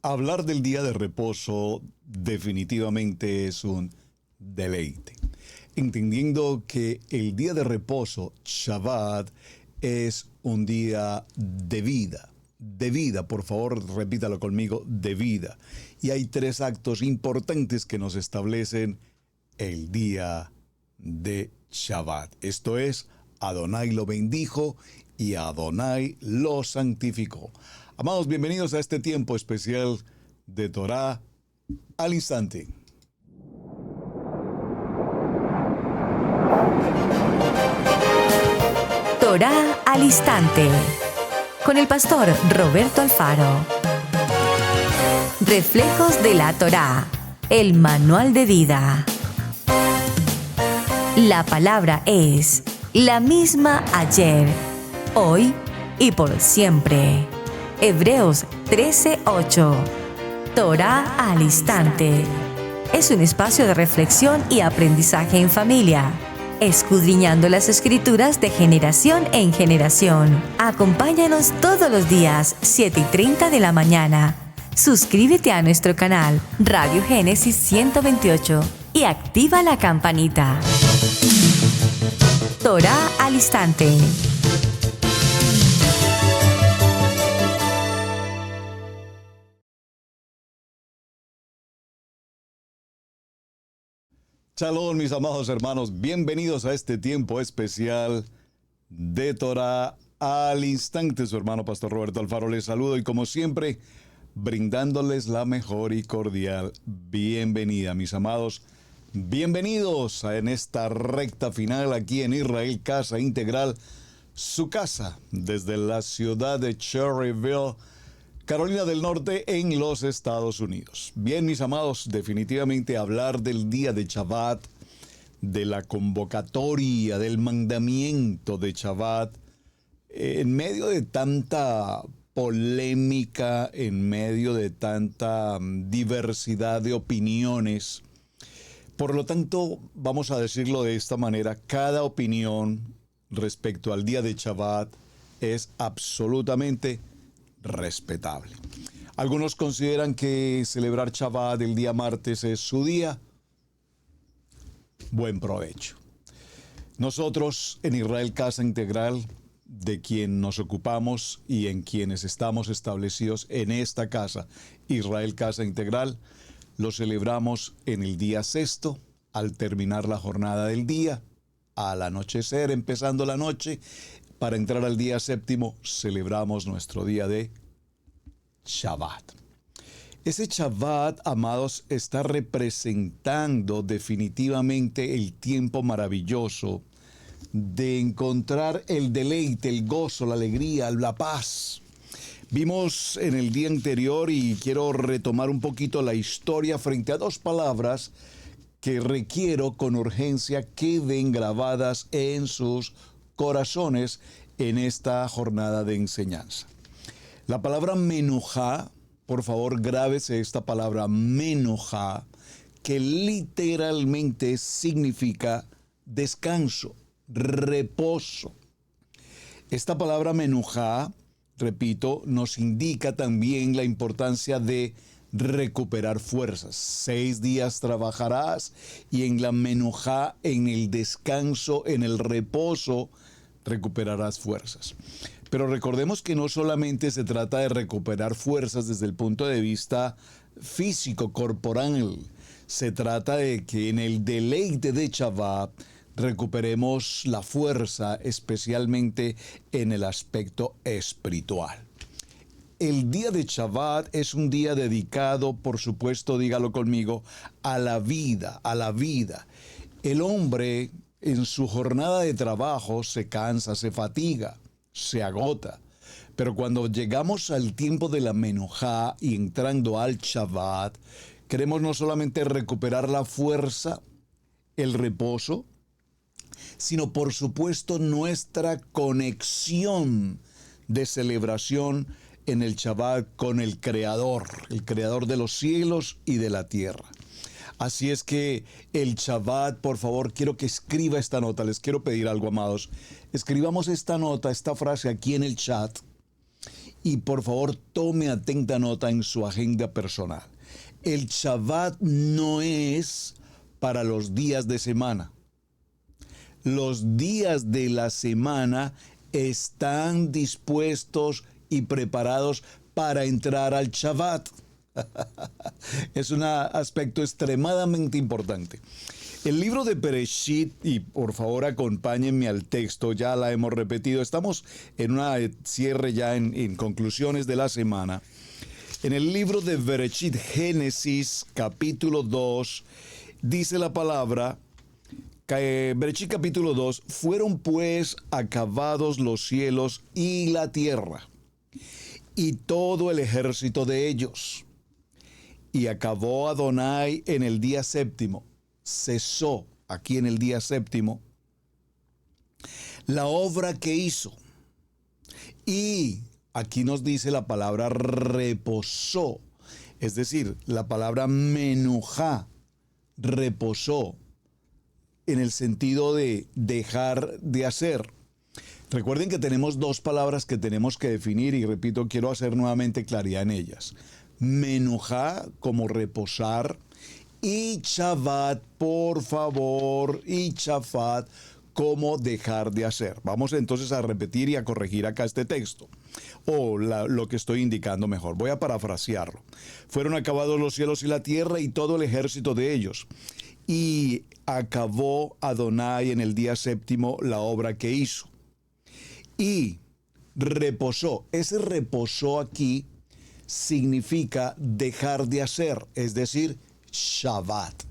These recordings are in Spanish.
Hablar del día de reposo definitivamente es un deleite. Entendiendo que el día de reposo, Shabbat, es un día de vida, por favor repítalo conmigo, de vida. Y hay tres actos importantes que nos establecen el día de Shabbat. Esto es, Adonai lo bendijo y Adonai lo santificó. Amados, bienvenidos a este tiempo especial de Torá al instante. Torá al instante, con el pastor Roberto Alfaro. Reflejos de la Torá, el manual de vida. La palabra es la misma ayer, hoy y por siempre. Hebreos 13:8. Torá al instante. Es un espacio de reflexión y aprendizaje en familia, escudriñando las Escrituras de generación en generación. Acompáñanos todos los días, 7:30 de la mañana. Suscríbete a nuestro canal Radio Génesis 128 y activa la campanita. Torá al instante. Shalom, mis amados hermanos, bienvenidos a este tiempo especial de Torá al instante. Su hermano Pastor Roberto Alfaro les saludo y como siempre, brindándoles la mejor y cordial bienvenida, mis amados. Bienvenidos en esta recta final aquí en Israel Casa Integral, su casa desde la ciudad de Cherryville, Carolina del Norte, en los Estados Unidos. Bien, mis amados, definitivamente hablar del día de Shabbat, de la convocatoria, del mandamiento de Shabbat, en medio de tanta polémica, en medio de tanta diversidad de opiniones. Por lo tanto, vamos a decirlo de esta manera, cada opinión respecto al día de Shabbat es absolutamente respetable. Algunos consideran que celebrar Shabbat el día martes es su día. Buen provecho. Nosotros en Israel Casa Integral, de quien nos ocupamos y en quienes estamos establecidos en esta casa, Israel Casa Integral, lo celebramos en el día sexto, al terminar la jornada del día, al anochecer, empezando la noche. Para entrar al día séptimo, celebramos nuestro día de Shabbat. Ese Shabbat, amados, está representando definitivamente el tiempo maravilloso de encontrar el deleite, el gozo, la alegría, la paz. Vimos en el día anterior, y quiero retomar un poquito la historia frente a dos palabras que requiero con urgencia queden grabadas en sus corazones en esta jornada de enseñanza. La palabra menujá, por favor grábese esta palabra menujá, que literalmente significa descanso, reposo. Esta palabra menujá, repito, nos indica también la importancia de recuperar fuerzas. 6 días trabajarás y en la menujá, en el descanso, en el reposo, recuperarás fuerzas. Pero recordemos que no solamente se trata de recuperar fuerzas desde el punto de vista físico, corporal. Se trata de que en el deleite de Shabbat recuperemos la fuerza, especialmente en el aspecto espiritual. El día de Shabbat es un día dedicado, por supuesto, dígalo conmigo, a la vida, a la vida. El hombre en su jornada de trabajo se cansa, se fatiga, se agota. Pero cuando llegamos al tiempo de la menujá y entrando al Shabbat, queremos no solamente recuperar la fuerza, el reposo, sino por supuesto nuestra conexión de celebración en el Shabbat con el Creador de los cielos y de la tierra. Así es que el Shabbat, por favor, quiero que escriba esta nota. Les quiero pedir algo, amados. Escribamos esta nota, esta frase aquí en el chat Y por favor, tome atenta nota en su agenda personal. El Shabbat no es para los días de semana. Los días de la semana están dispuestos y preparados para entrar al Shabbat. Es un aspecto extremadamente importante. El libro de Bereshit, y por favor acompáñenme al texto, ya la hemos repetido, estamos en una cierre ya en conclusiones de la semana. En el libro de Bereshit, Génesis, capítulo 2, dice la palabra, Bereshit capítulo 2, fueron pues acabados los cielos y la tierra, y todo el ejército de ellos. Y acabó Adonai en el día séptimo, cesó aquí en el día séptimo la obra que hizo. Y aquí nos dice la palabra reposó, es decir, la palabra menujá, reposó, en el sentido de dejar de hacer. Recuerden que tenemos dos palabras que tenemos que definir y repito, quiero hacer nuevamente claridad en ellas. Menujá como reposar y Shabbat, por favor, y Shafat como dejar de hacer. Vamos entonces a repetir y a corregir acá este texto. Lo que estoy indicando mejor. Voy a parafrasearlo. Fueron acabados los cielos y la tierra y todo el ejército de ellos. Y acabó Adonai en el día séptimo la obra que hizo. Y reposó. Ese reposó aquí significa dejar de hacer, es decir, Shabbat,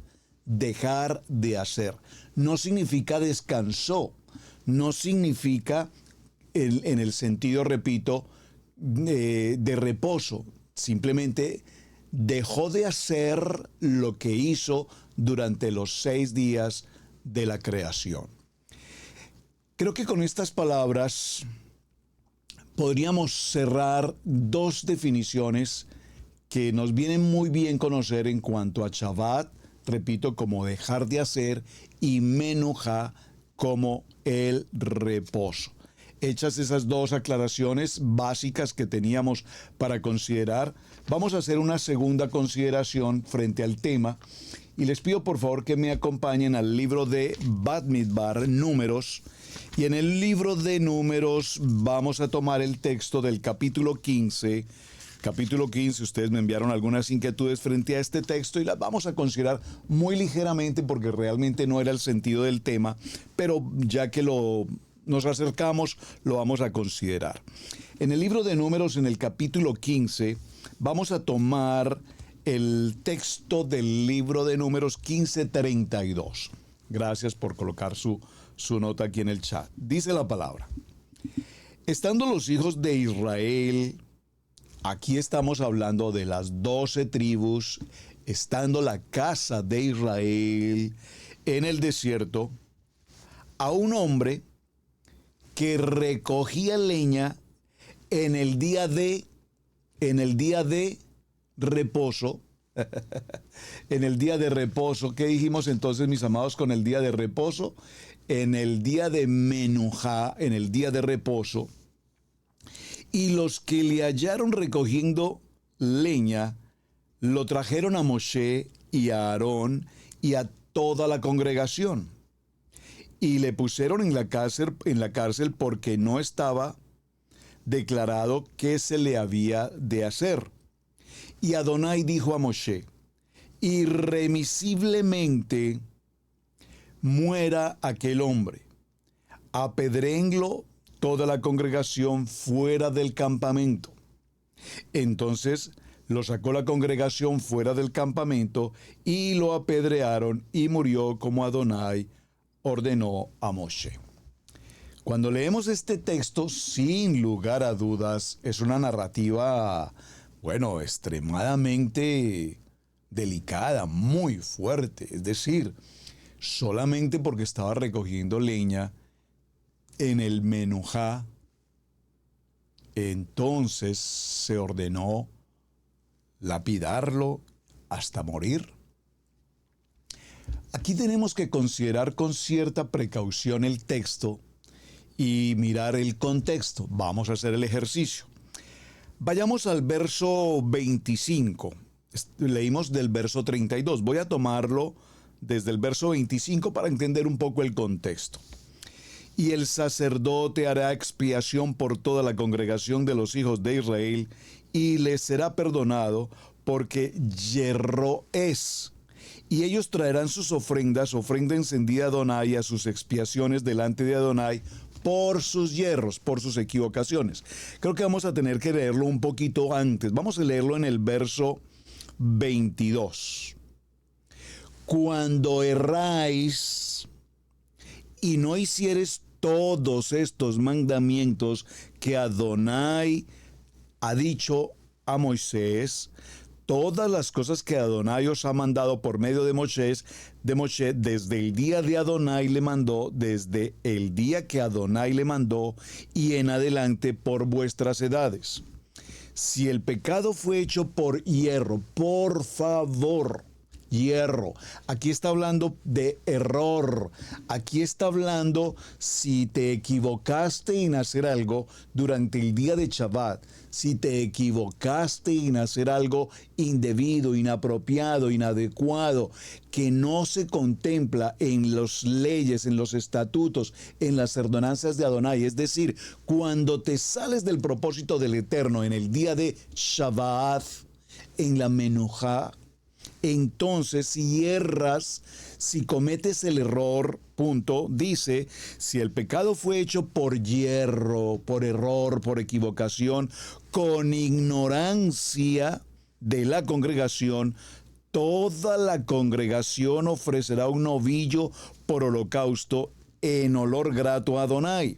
dejar de hacer. No significa descansó, no significa en el sentido, repito, de reposo. Simplemente dejó de hacer lo que hizo durante los 6 días de la creación. Creo que con estas palabras podríamos cerrar dos definiciones que nos vienen muy bien conocer en cuanto a Shabbat, repito, como dejar de hacer, y Menujá como el reposo. Hechas esas dos aclaraciones básicas que teníamos para considerar, vamos a hacer una segunda consideración frente al tema y les pido por favor que me acompañen al libro de Bamidbar, Números. Y en el libro de Números vamos a tomar el texto del capítulo 15. Capítulo 15, ustedes me enviaron algunas inquietudes frente a este texto y las vamos a considerar muy ligeramente porque realmente no era el sentido del tema, pero ya que nos acercamos, lo vamos a considerar. En el libro de Números, en el capítulo 15, vamos a tomar el texto del libro de Números 15:32. Gracias por colocar su nota aquí en el chat. Dice la palabra: estando los hijos de Israel, aquí estamos hablando de las 12 tribus, estando la casa de Israel en el desierto, a un hombre que recogía leña en el día de reposo. En el día de reposo, ¿qué dijimos entonces, mis amados, con el día de reposo? En el día de Menujá, en el día de reposo. Y los que le hallaron recogiendo leña, lo trajeron a Moshe y a Aarón y a toda la congregación. Y le pusieron en la cárcel porque no estaba declarado qué se le había de hacer. Y Adonai dijo a Moshe: irremisiblemente muera aquel hombre, apedréenlo toda la congregación fuera del campamento. Entonces lo sacó la congregación fuera del campamento y lo apedrearon y murió como Adonai ordenó a Moshe. Cuando leemos este texto, sin lugar a dudas, es una narrativa, extremadamente delicada, muy fuerte. Es decir, solamente porque estaba recogiendo leña en el Menujá, entonces se ordenó lapidarlo hasta morir. Aquí tenemos que considerar con cierta precaución el texto y mirar el contexto. Vamos a hacer el ejercicio. Vayamos al verso 25. Leímos del verso 32. Voy a tomarlo desde el verso 25 para entender un poco el contexto. Y el sacerdote hará expiación por toda la congregación de los hijos de Israel, y les será perdonado, porque yerro es. Y ellos traerán sus ofrendas, ofrenda encendida a Adonai, a sus expiaciones delante de Adonai, por sus yerros, por sus equivocaciones. Creo que vamos a tener que leerlo un poquito antes. Vamos a leerlo en el verso 22. Cuando erráis y no hicieres todos estos mandamientos que Adonai ha dicho a Moisés, todas las cosas que Adonai os ha mandado por medio de Moshe, desde el día de Adonai le mandó, desde el día que Adonai le mandó y en adelante por vuestras edades. Si el pecado fue hecho por hierro, por favor, hierro. Aquí está hablando de error. Aquí está hablando si te equivocaste en hacer algo durante el día de Shabbat, si te equivocaste en hacer algo indebido, inapropiado, inadecuado, que no se contempla en las leyes, en los estatutos, en las ordenanzas de Adonai. Es decir, cuando te sales del propósito del Eterno en el día de Shabbat, en la Menujá, entonces si erras, si cometes el error, dice, si el pecado fue hecho por hierro, por error, por equivocación, con ignorancia de la congregación, toda la congregación ofrecerá un novillo por holocausto en olor grato a Adonai,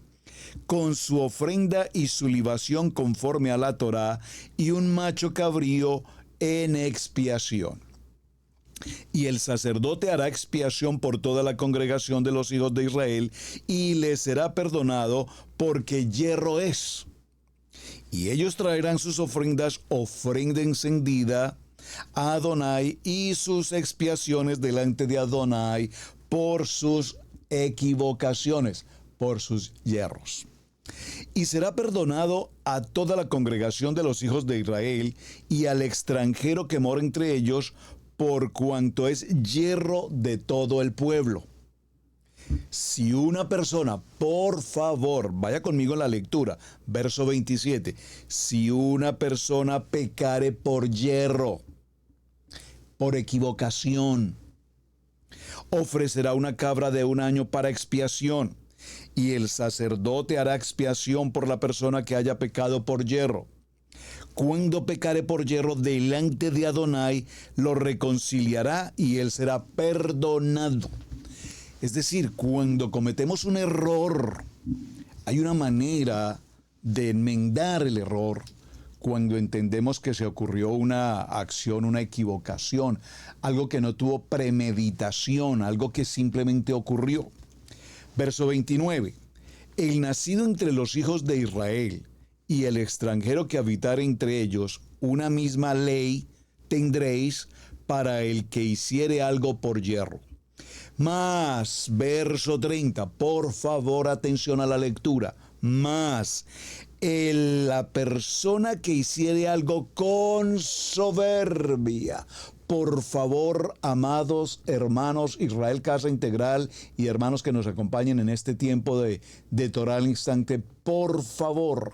con su ofrenda y su libación conforme a la Torá, y un macho cabrío en expiación. Y el sacerdote hará expiación por toda la congregación de los hijos de Israel, y les será perdonado, porque hierro es. Y ellos traerán sus ofrendas, ofrenda encendida a Adonai, y sus expiaciones delante de Adonai por sus equivocaciones, por sus hierros. Y será perdonado a toda la congregación de los hijos de Israel y al extranjero que mora entre ellos, por cuanto es hierro de todo el pueblo. Si una persona, por favor, vaya conmigo en la lectura, verso 27, si una persona pecare por hierro, por equivocación, ofrecerá una cabra de un año para expiación, y el sacerdote hará expiación por la persona que haya pecado por hierro. Cuando pecare por hierro delante de Adonai, lo reconciliará y él será perdonado. Es decir, cuando cometemos un error, hay una manera de enmendar el error. Cuando entendemos que se ocurrió una acción, una equivocación, algo que no tuvo premeditación, algo que simplemente ocurrió. Verso 29. El nacido entre los hijos de Israel y el extranjero que habitare entre ellos, una misma ley tendréis para el que hiciere algo por hierro. Más, verso 30, por favor, atención a la lectura. Más, la persona que hiciere algo con soberbia. Por favor, amados hermanos Israel Casa Integral y hermanos que nos acompañen en este tiempo de Torah al Instante, por favor,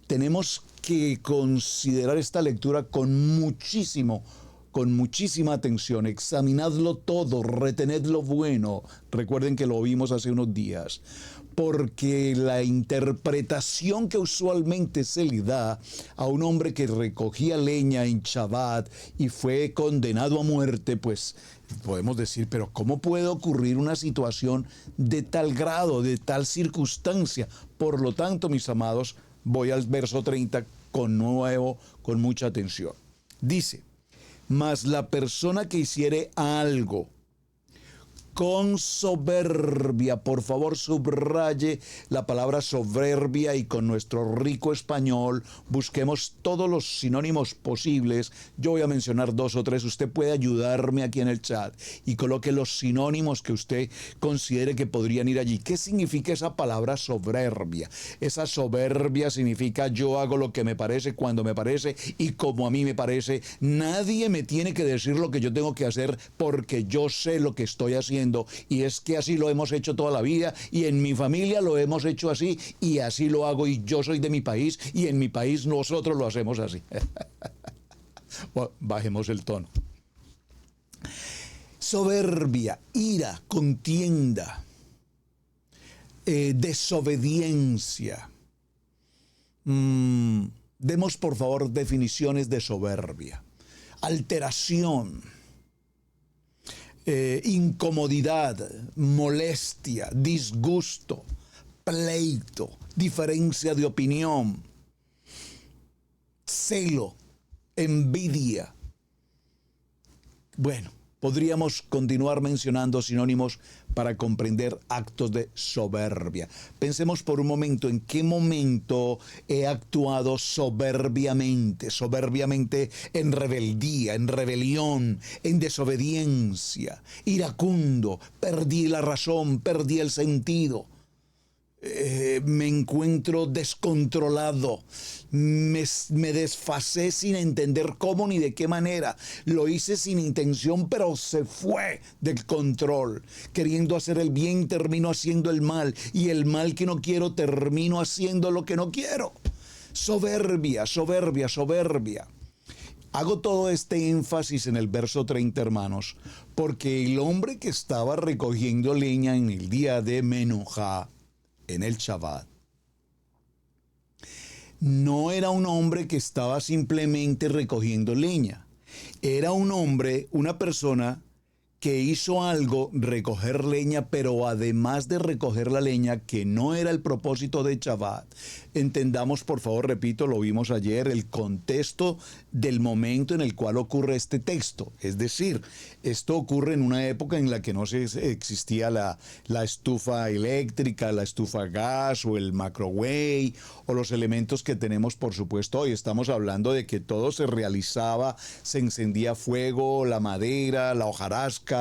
tenemos que considerar esta lectura con muchísima atención. Examinadlo todo, retened lo bueno. Recuerden que lo vimos hace unos días. Porque la interpretación que usualmente se le da a un hombre que recogía leña en Shabbat y fue condenado a muerte, pues podemos decir, pero ¿cómo puede ocurrir una situación de tal grado, de tal circunstancia? Por lo tanto, mis amados, voy al verso 30 con mucha atención. Dice, mas la persona que hiciere algo con soberbia. Por favor, subraye la palabra soberbia y con nuestro rico español busquemos todos los sinónimos posibles. Yo voy a mencionar 2 o 3. Usted puede ayudarme aquí en el chat y coloque los sinónimos que usted considere que podrían ir allí. ¿Qué significa esa palabra soberbia? Esa soberbia significa yo hago lo que me parece, cuando me parece y como a mí me parece. Nadie me tiene que decir lo que yo tengo que hacer porque yo sé lo que estoy haciendo, y es que así lo hemos hecho toda la vida y en mi familia lo hemos hecho así y así lo hago, y yo soy de mi país y en mi país nosotros lo hacemos así. Bueno, bajemos el tono. Soberbia, ira, contienda, desobediencia. Demos por favor definiciones de soberbia. Alteración, incomodidad, molestia, disgusto, pleito, diferencia de opinión, celo, envidia. Bueno, podríamos continuar mencionando sinónimos para comprender actos de soberbia. Pensemos por un momento en qué momento he actuado soberbiamente. Soberbiamente en rebeldía, en rebelión, en desobediencia, iracundo, perdí la razón, perdí el sentido. Me encuentro descontrolado, me desfasé sin entender cómo ni de qué manera, lo hice sin intención pero se fue del control, queriendo hacer el bien termino haciendo el mal, y el mal que no quiero termino haciendo lo que no quiero. Soberbia, soberbia, soberbia. Hago todo este énfasis en el verso 30, hermanos, porque el hombre que estaba recogiendo leña en el día de Menuja, en el Shabbat, no era un hombre que estaba simplemente recogiendo leña. Era un hombre, una persona que hizo algo, recoger leña, pero además de recoger la leña, que no era el propósito de Shabbat. Entendamos, por favor, repito, lo vimos ayer, el contexto del momento en el cual ocurre este texto. Es decir, esto ocurre en una época en la que no existía la estufa eléctrica, la estufa a gas o el microwave o los elementos que tenemos, por supuesto, hoy. Estamos hablando de que todo se realizaba, se encendía fuego, la madera, la hojarasca,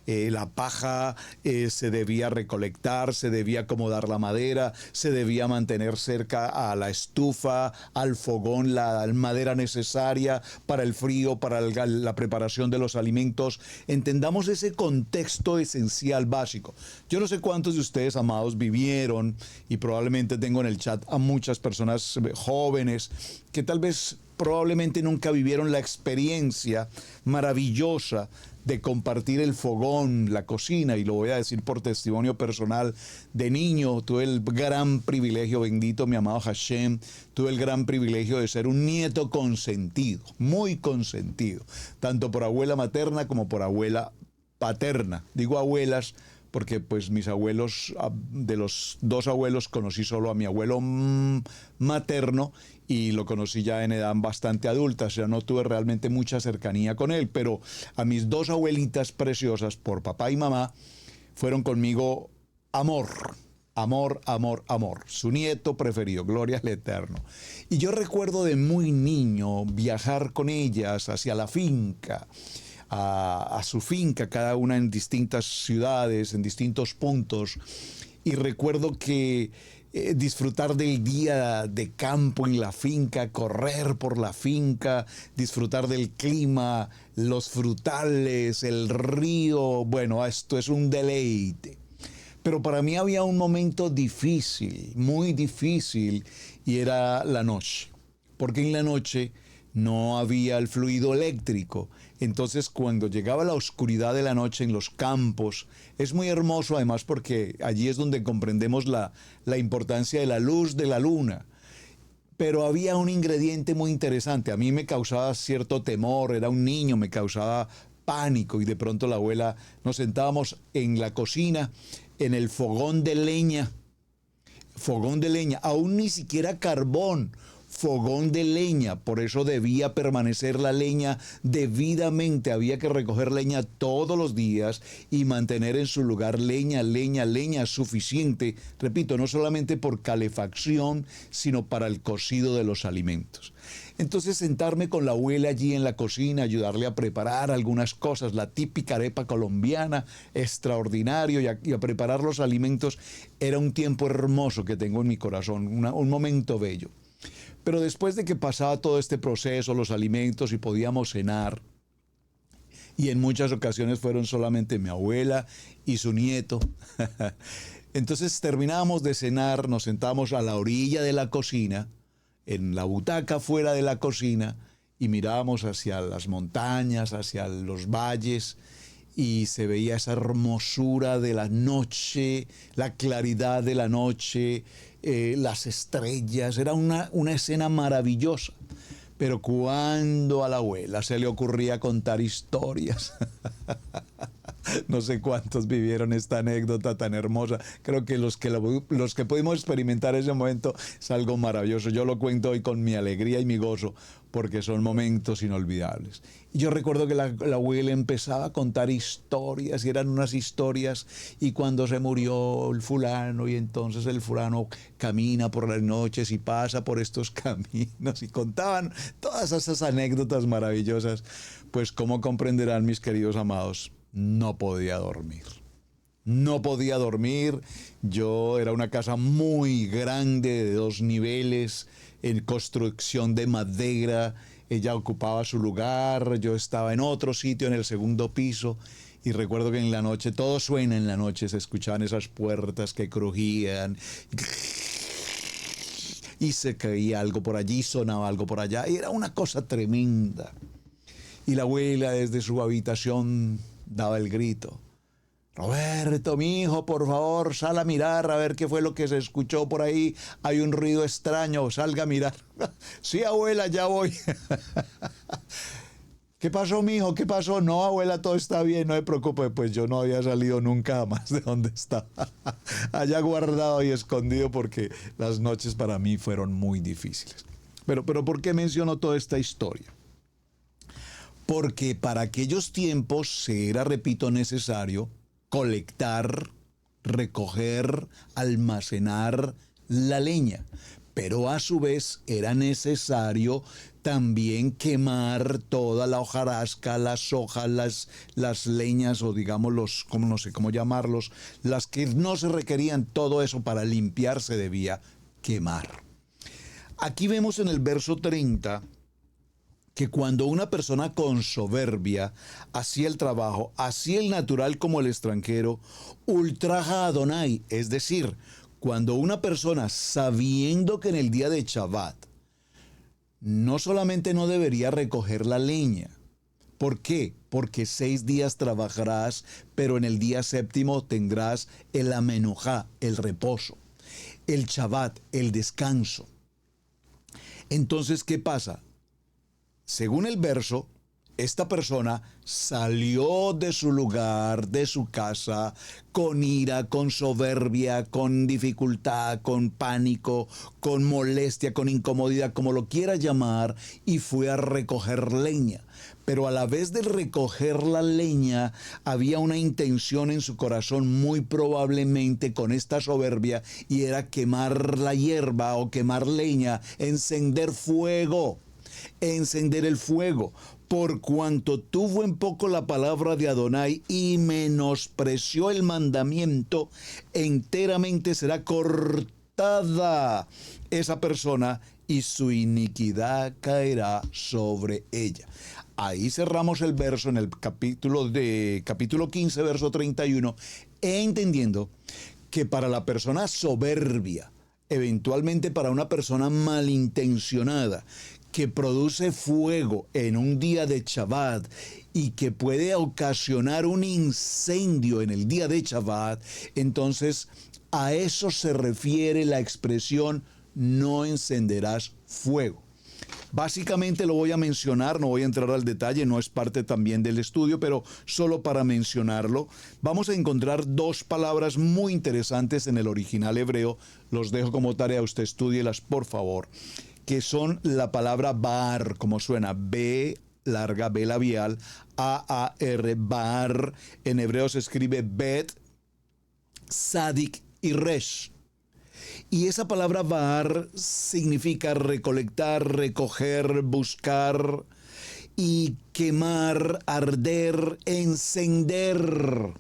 la paja, se debía recolectar, se debía acomodar la madera, se debía mantener cerca a la estufa, al fogón, la madera necesaria para el frío, para la preparación de los alimentos. Entendamos ese contexto esencial básico. Yo no sé cuántos de ustedes, amados, vivieron, y probablemente tengo en el chat a muchas personas jóvenes que tal vez probablemente nunca vivieron la experiencia maravillosa de compartir el fogón, la cocina, y lo voy a decir por testimonio personal. De niño tuve el gran privilegio, bendito mi amado Hashem, tuve el gran privilegio de ser un nieto consentido, muy consentido, tanto por abuela materna como por abuela paterna. Digo abuelas porque pues mis abuelos, de los 2 abuelos, conocí solo a mi abuelo materno, y lo conocí ya en edad bastante adulta, o sea, no tuve realmente mucha cercanía con él, pero a mis 2 abuelitas preciosas, por papá y mamá, fueron conmigo amor, amor, amor, amor, su nieto preferido, gloria al Eterno. Y yo recuerdo de muy niño viajar con ellas hacia la finca, a su finca, cada una en distintas ciudades, en distintos puntos, y recuerdo que disfrutar del día de campo en la finca, correr por la finca, disfrutar del clima, los frutales, el río. Bueno, esto es un deleite. Pero para mí había un momento difícil, muy difícil, y era la noche. Porque en la noche no había el fluido eléctrico. Entonces, cuando llegaba la oscuridad de la noche en los campos, es muy hermoso además porque allí es donde comprendemos la importancia de la luz de la luna. Pero había un ingrediente muy interesante. A mí me causaba cierto temor, era un niño, me causaba pánico, y de pronto la abuela, nos sentábamos en la cocina, en el fogón de leña, aún ni siquiera carbón, fogón de leña, por eso debía permanecer la leña debidamente, había que recoger leña todos los días y mantener en su lugar leña suficiente, repito, no solamente por calefacción, sino para el cocido de los alimentos. Entonces sentarme con la abuela allí en la cocina, ayudarle a preparar algunas cosas, la típica arepa colombiana, extraordinario, y a preparar los alimentos, era un tiempo hermoso que tengo en mi corazón, un momento bello. Pero después de que pasaba todo este proceso, los alimentos y podíamos cenar, y en muchas ocasiones fueron solamente mi abuela y su nieto, entonces terminábamos de cenar, nos sentábamos a la orilla de la cocina, en la butaca fuera de la cocina, y mirábamos hacia las montañas, hacia los valles, y se veía esa hermosura de la noche, la claridad de la noche, las estrellas. Era una escena maravillosa. Pero cuando a la abuela se le ocurría contar historias, no sé cuántos vivieron esta anécdota tan hermosa. Creo que los que pudimos experimentar ese momento es algo maravilloso. Yo lo cuento hoy con mi alegría y mi gozo, porque son momentos inolvidables. Y yo recuerdo que la abuela empezaba a contar historias, y eran unas historias, y cuando se murió el fulano, y entonces el fulano camina por las noches y pasa por estos caminos, y contaban todas esas anécdotas maravillosas. Pues como comprenderán, mis queridos amados, no podía dormir. No podía dormir. Yo era una casa muy grande de 2 niveles, en construcción de madera. Ella ocupaba su lugar, yo estaba en otro sitio, en el segundo piso, y recuerdo que en la noche, todo suena en la noche, se escuchaban esas puertas que crujían, y se caía algo por allí, sonaba algo por allá, y era una cosa tremenda. Y la abuela desde su habitación daba el grito: Roberto, mi hijo, por favor, sal a mirar a ver qué fue lo que se escuchó por ahí. Hay un ruido extraño, salga a mirar. Sí, abuela, ya voy. ¿Qué pasó, mi hijo? ¿Qué pasó? No, abuela, todo está bien, no se preocupe. Pues yo no había salido nunca más de donde estaba. Allá guardado y escondido, porque las noches para mí fueron muy difíciles. Pero ¿por qué menciono toda esta historia? Porque para aquellos tiempos era, repito, necesario colectar, recoger, almacenar la leña, pero a su vez era necesario también quemar toda la hojarasca, las hojas, las leñas, o digamos no sé cómo llamarlos, las que no se requerían. Todo eso para limpiar se debía quemar. Aquí vemos en el verso 30 que cuando una persona con soberbia hacía el trabajo, así el natural como el extranjero, ultraja a Adonai, es decir, cuando una persona, sabiendo que en el día de Shabbat no solamente no debería recoger la leña, ¿por qué? Porque 6 días trabajarás, pero en el día 7º tendrás el amenujá, el reposo, el Shabbat, el descanso. Entonces, ¿qué pasa? Según el verso, esta persona salió de su lugar, de su casa, con ira, con soberbia, con dificultad, con pánico, con molestia, con incomodidad, como lo quiera llamar, y fue a recoger leña. Pero a la vez de recoger la leña, había una intención en su corazón, muy probablemente con esta soberbia, y era quemar la hierba o quemar leña, encender fuego. Encender el fuego, por cuanto tuvo en poco la palabra de Adonai y menospreció el mandamiento, enteramente será cortada esa persona y su iniquidad caerá sobre ella. Ahí cerramos el verso en el capítulo 15, verso 31, entendiendo que para la persona soberbia, eventualmente para una persona malintencionada, que produce fuego en un día de Shabbat y que puede ocasionar un incendio en el día de Shabbat, entonces a eso se refiere la expresión no encenderás fuego. Básicamente lo voy a mencionar, no voy a entrar al detalle, no es parte también del estudio, pero solo para mencionarlo, vamos a encontrar 2 palabras muy interesantes en el original hebreo. Los dejo como tarea, usted estúdielas, por favor, que son la palabra bar, como suena, B larga, B labial, A-A-R, bar. En hebreo se escribe bet, sadik y resh. Y esa palabra bar significa recolectar, recoger, buscar y quemar, arder, encender.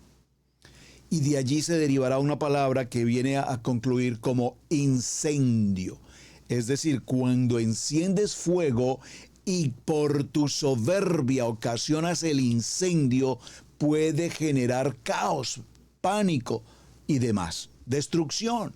Y de allí se derivará una palabra que viene a concluir como incendio. Es decir, cuando enciendes fuego y por tu soberbia ocasionas el incendio, puede generar caos, pánico y demás, destrucción.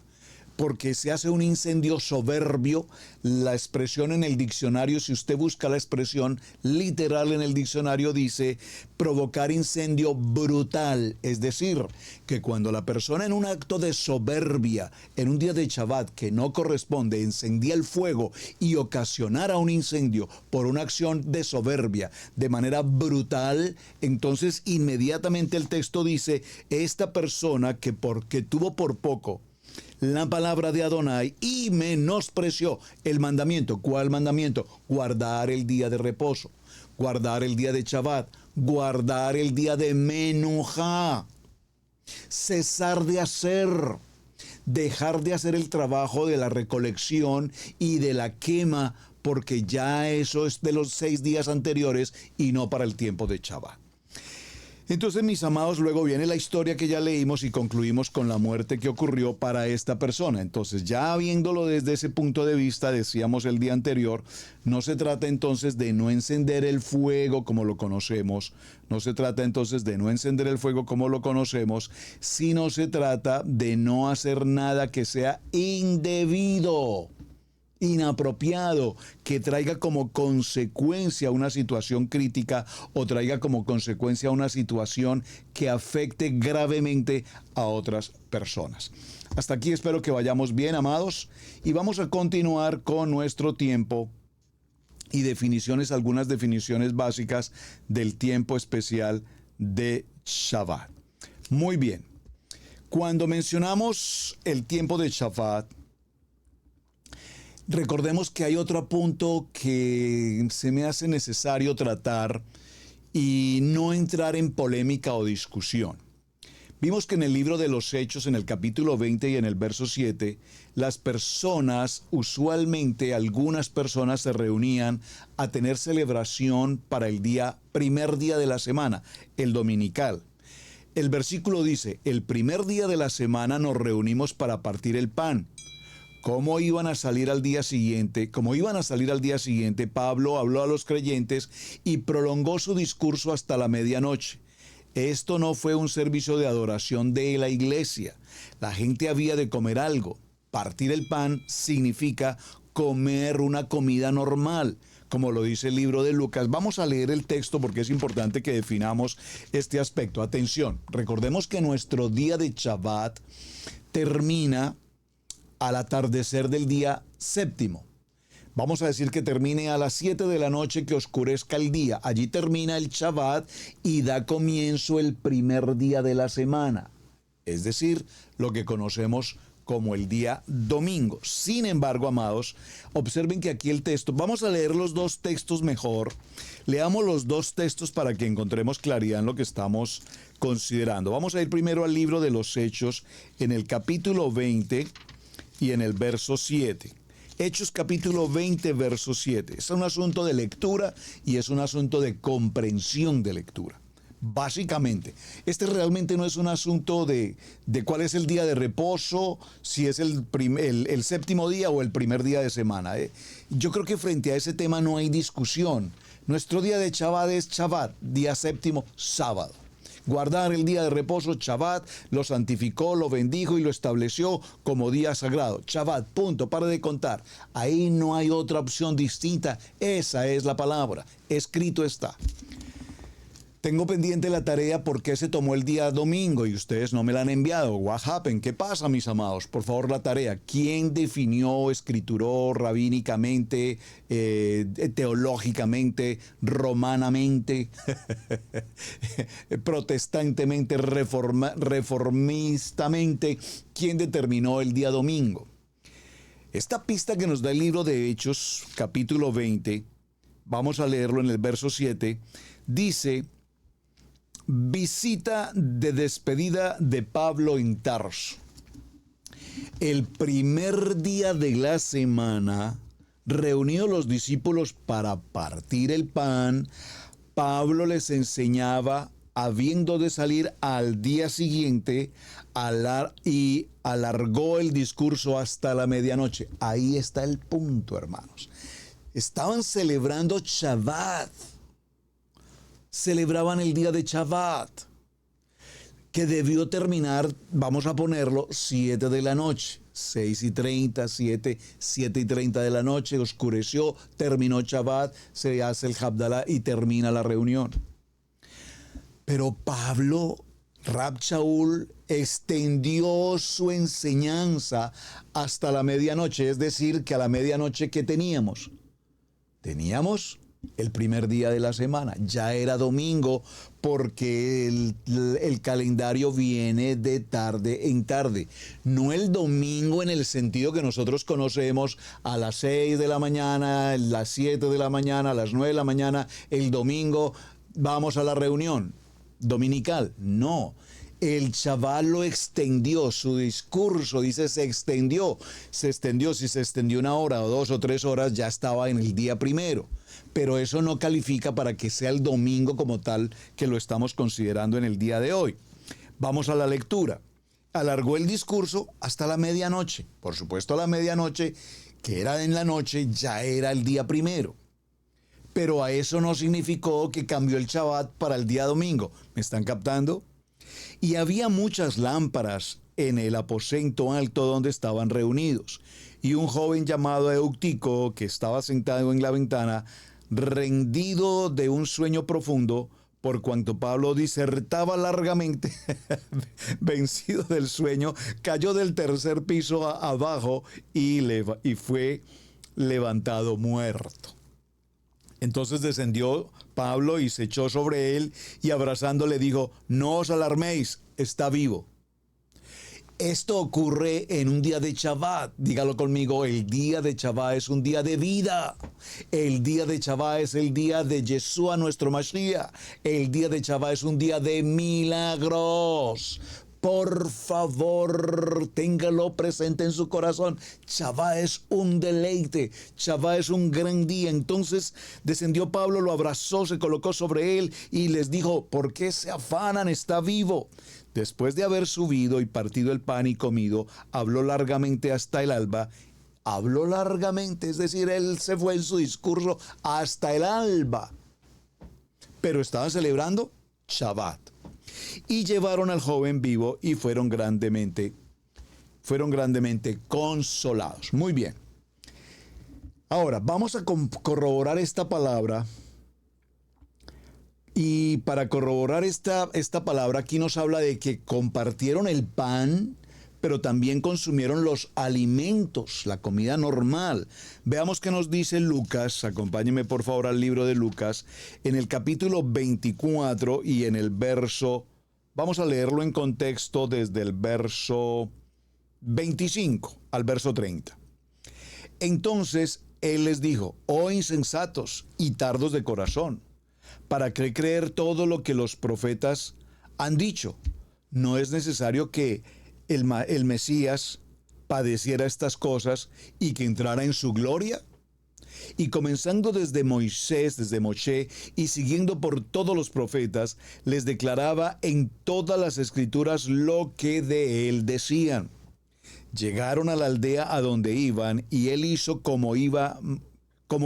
Porque se hace un incendio soberbio. La expresión en el diccionario, si usted busca la expresión literal en el diccionario, dice provocar incendio brutal. Es decir, que cuando la persona en un acto de soberbia, en un día de Shabbat que no corresponde, encendía el fuego y ocasionara un incendio por una acción de soberbia de manera brutal, entonces inmediatamente el texto dice, esta persona que porque tuvo por poco la palabra de Adonai y menospreció el mandamiento. ¿Cuál mandamiento? Guardar el día de reposo, guardar el día de Shabbat, guardar el día de Menujá, cesar de hacer, dejar de hacer el trabajo de la recolección y de la quema, porque ya eso es de los 6 días anteriores y no para el tiempo de Shabbat. Entonces, mis amados, luego viene la historia que ya leímos y concluimos con la muerte que ocurrió para esta persona. Entonces, ya viéndolo desde ese punto de vista, decíamos el día anterior, no se trata entonces de no encender el fuego como lo conocemos, no se trata entonces de no encender el fuego como lo conocemos, sino se trata de no hacer nada que sea indebido, inapropiado, que traiga como consecuencia una situación crítica o traiga como consecuencia una situación que afecte gravemente a otras personas. Hasta aquí espero que vayamos bien, amados, y vamos a continuar con nuestro tiempo y definiciones, algunas definiciones básicas del tiempo especial de Shabbat. Muy bien, cuando mencionamos el tiempo de Shabbat, recordemos que hay otro punto que se me hace necesario tratar y no entrar en polémica o discusión. Vimos que en el libro de los Hechos, en el capítulo 20 y en el verso 7, las personas, usualmente algunas personas se reunían a tener celebración para el primer día de la semana, el dominical. El versículo dice, el primer día de la semana nos reunimos para partir el pan. ¿Cómo iban a salir al día siguiente? Como iban a salir al día siguiente, Pablo habló a los creyentes y prolongó su discurso hasta la medianoche. Esto no fue un servicio de adoración de la iglesia. La gente había de comer algo. Partir el pan significa comer una comida normal, como lo dice el libro de Lucas. Vamos a leer el texto porque es importante que definamos este aspecto. Atención, recordemos que nuestro día de Shabbat termina al atardecer del día séptimo. Vamos a decir que termine a las 7 de la noche, que oscurezca el día. Allí termina el Shabbat y da comienzo el primer día de la semana. Es decir, lo que conocemos como el día domingo. Sin embargo, amados, observen que aquí el texto, vamos a leer los dos textos mejor. Leamos los dos textos para que encontremos claridad en lo que estamos considerando. Vamos a ir primero al libro de los Hechos, en el capítulo 20 y en el verso 7. Hechos capítulo 20, verso 7. Es un asunto de lectura y es un asunto de comprensión de lectura. Básicamente, este realmente no es un asunto de cuál es el día de reposo, si es el séptimo día o el primer día de semana. Yo creo que frente a ese tema no hay discusión. Nuestro día de Shabbat es Shabbat, día séptimo, sábado. Guardar el día de reposo, Shabbat, lo santificó, lo bendijo y lo estableció como día sagrado. Shabbat, punto, para de contar. Ahí no hay otra opción distinta. Esa es la palabra. Escrito está. Tengo pendiente la tarea porque se tomó el día domingo y ustedes no me la han enviado. What happened? ¿Qué pasa, mis amados? Por favor, la tarea. ¿Quién definió, escrituró rabínicamente, teológicamente, romanamente, protestantemente, reformistamente, quién determinó el día domingo? Esta pista que nos da el libro de Hechos, capítulo 20, vamos a leerlo en el verso 7, dice: visita de despedida de Pablo en Tarso. El primer día de la semana, reunidos los discípulos para partir el pan, Pablo les enseñaba, habiendo de salir al día siguiente, y alargó el discurso hasta la medianoche. Ahí está el punto, hermanos. Estaban celebrando Shabbat. Celebraban el día de Shabbat, que debió terminar, vamos a ponerlo, 7 de la noche. 6:30, 7:30 de la noche, oscureció, terminó Shabbat, se hace el Havdalah y termina la reunión. Pero Pablo, Rab Shaul, extendió su enseñanza hasta la medianoche, es decir, que a la medianoche, ¿qué teníamos? Teníamos el primer día de la semana, ya era domingo, porque el calendario viene de tarde en tarde. No el domingo en el sentido que nosotros conocemos, a las 6 de la mañana, a las 7 de la mañana, a las 9 de la mañana, el domingo vamos a la reunión dominical. No. El Shabbat lo extendió, su discurso, dice, se extendió. Si se extendió 1 hora o 2 o 3 horas, ya estaba en el día primero. Pero eso no califica para que sea el domingo como tal, que lo estamos considerando en el día de hoy. Vamos a la lectura. Alargó el discurso hasta la medianoche. Por supuesto, a la medianoche, que era en la noche, ya era el día primero. Pero a eso no significó que cambió el Shabbat para el día domingo. ¿Me están captando? Y había muchas lámparas en el aposento alto donde estaban reunidos. Y un joven llamado Eutico, que estaba sentado en la ventana, rendido de un sueño profundo, por cuanto Pablo disertaba largamente, vencido del sueño, cayó del tercer piso abajo y fue levantado muerto. Entonces descendió Pablo y se echó sobre él y abrazándole dijo: no os alarméis, está vivo. Esto ocurre en un día de Shabbat. Dígalo conmigo, el día de Shabbat es un día de vida. El día de Shabbat es el día de Yeshua, nuestro Mashiach. El día de Shabbat es un día de milagros. Por favor, téngalo presente en su corazón. Shabbat es un deleite. Shabbat es un gran día. Entonces descendió Pablo, lo abrazó, se colocó sobre él y les dijo: ¿por qué se afanan? Está vivo. Después de haber subido y partido el pan y comido, habló largamente hasta el alba. Habló largamente, es decir, él se fue en su discurso hasta el alba. Pero estaban celebrando Shabbat. Y llevaron al joven vivo y fueron grandemente consolados. Muy bien. Ahora, vamos a corroborar esta palabra. Y para corroborar esta palabra, aquí nos habla de que compartieron el pan, pero también consumieron los alimentos, la comida normal. Veamos qué nos dice Lucas. Acompáñenme por favor al libro de Lucas, en el capítulo 24 y en el verso, vamos a leerlo en contexto desde el verso 25 al verso 30. Entonces él les dijo: oh insensatos y tardos de corazón, ¿para qué creer todo lo que los profetas han dicho? No es necesario que el Mesías padeciera estas cosas y que entrara en su gloria. Y comenzando desde Moisés, desde Moshe, y siguiendo por todos los profetas, les declaraba en todas las escrituras lo que de él decían. Llegaron a la aldea a donde iban, y él hizo como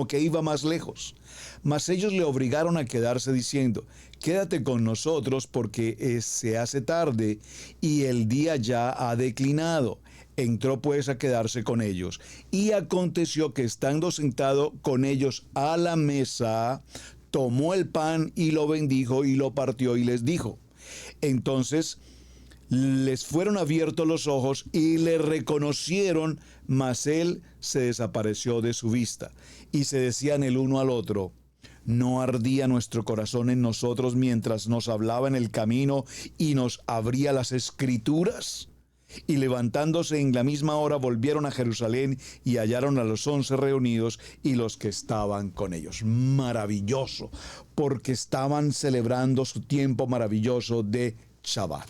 que iba más lejos. Mas ellos le obligaron a quedarse diciendo: quédate con nosotros porque se hace tarde y el día ya ha declinado. Entró pues a quedarse con ellos. Y aconteció que estando sentado con ellos a la mesa, tomó el pan y lo bendijo y lo partió y les dijo. Entonces les fueron abiertos los ojos y le reconocieron, mas él se desapareció de su vista. Y se decían el uno al otro: ¿no ardía nuestro corazón en nosotros mientras nos hablaba en el camino y nos abría las escrituras? Y levantándose en la misma hora volvieron a Jerusalén y hallaron a los 11 reunidos y los que estaban con ellos. Maravilloso, porque estaban celebrando su tiempo maravilloso de Shabbat.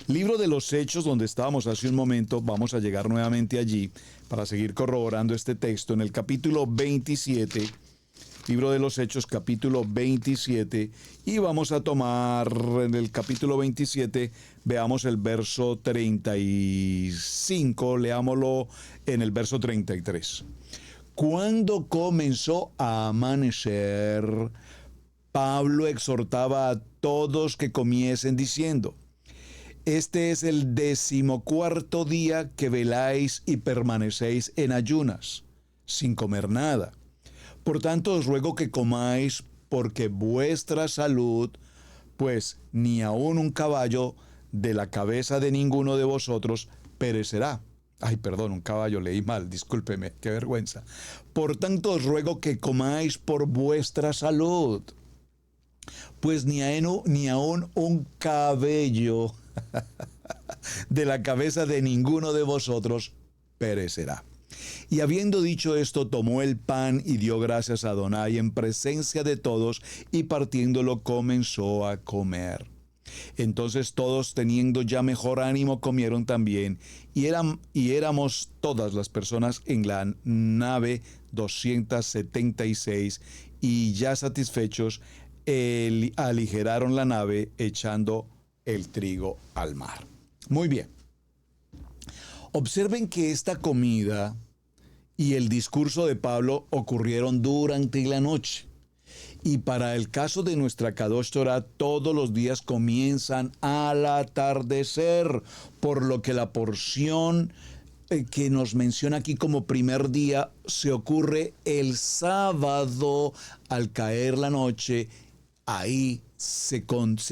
Libro de los Hechos, donde estábamos hace un momento, vamos a llegar nuevamente allí para seguir corroborando este texto en el capítulo 27. Libro de los Hechos, capítulo 27, y vamos a tomar en el capítulo 27, veamos el verso 35, leámoslo en el verso 33. Cuando comenzó a amanecer, Pablo exhortaba a todos que comiesen diciendo: este es el 14º día que veláis y permanecéis en ayunas, sin comer nada. Por tanto os ruego que comáis, porque vuestra salud, pues ni aun un caballo de la cabeza de ninguno de vosotros perecerá. Ay, perdón, un caballo, leí mal, discúlpeme, qué vergüenza. Por tanto os ruego que comáis por vuestra salud, pues ni aun un cabello de la cabeza de ninguno de vosotros perecerá. Y habiendo dicho esto, tomó el pan y dio gracias a Adonai en presencia de todos, y partiéndolo comenzó a comer. Entonces todos, teniendo ya mejor ánimo, comieron también, y éramos todas las personas en la nave 276, y ya satisfechos, aligeraron la nave echando el trigo al mar. Muy bien. Observen que esta comida y el discurso de Pablo ocurrieron durante la noche. Y para el caso de nuestra Kadosh Torah, todos los días comienzan al atardecer, por lo que la porción que nos menciona aquí como primer día se ocurre el sábado al caer la noche. Ahí se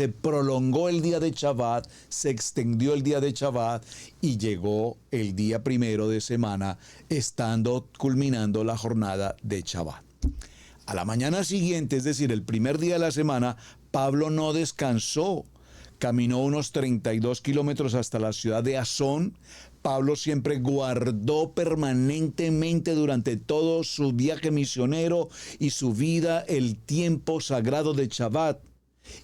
prolongó el día de Shabbat, se extendió el día de Shabbat y llegó el día primero de semana, culminando la jornada de Shabbat. A la mañana siguiente, es decir, el primer día de la semana, Pablo no descansó. Caminó unos 32 kilómetros hasta la ciudad de Asón. Pablo siempre guardó permanentemente durante todo su viaje misionero y su vida el tiempo sagrado de Shabbat.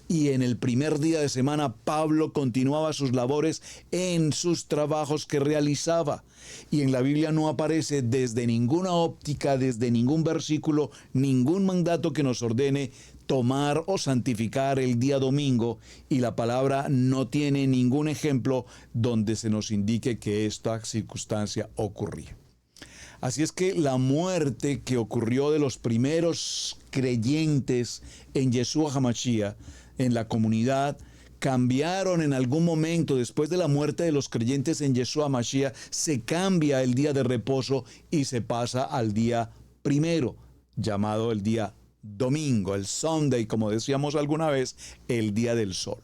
Y en el primer día de semana Pablo continuaba sus labores en sus trabajos que realizaba. Y en la Biblia no aparece desde ninguna óptica, desde ningún versículo, ningún mandato que nos ordene tomar o santificar el día domingo, y la palabra no tiene ningún ejemplo donde se nos indique que esta circunstancia ocurría. Así es que la muerte que ocurrió de los primeros creyentes en Yeshua HaMashiach, en la comunidad, cambiaron en algún momento. Después de la muerte de los creyentes en Yeshua HaMashiach, se cambia el día de reposo y se pasa al día primero, llamado el día domingo, el Sunday, como decíamos alguna vez, el día del sol.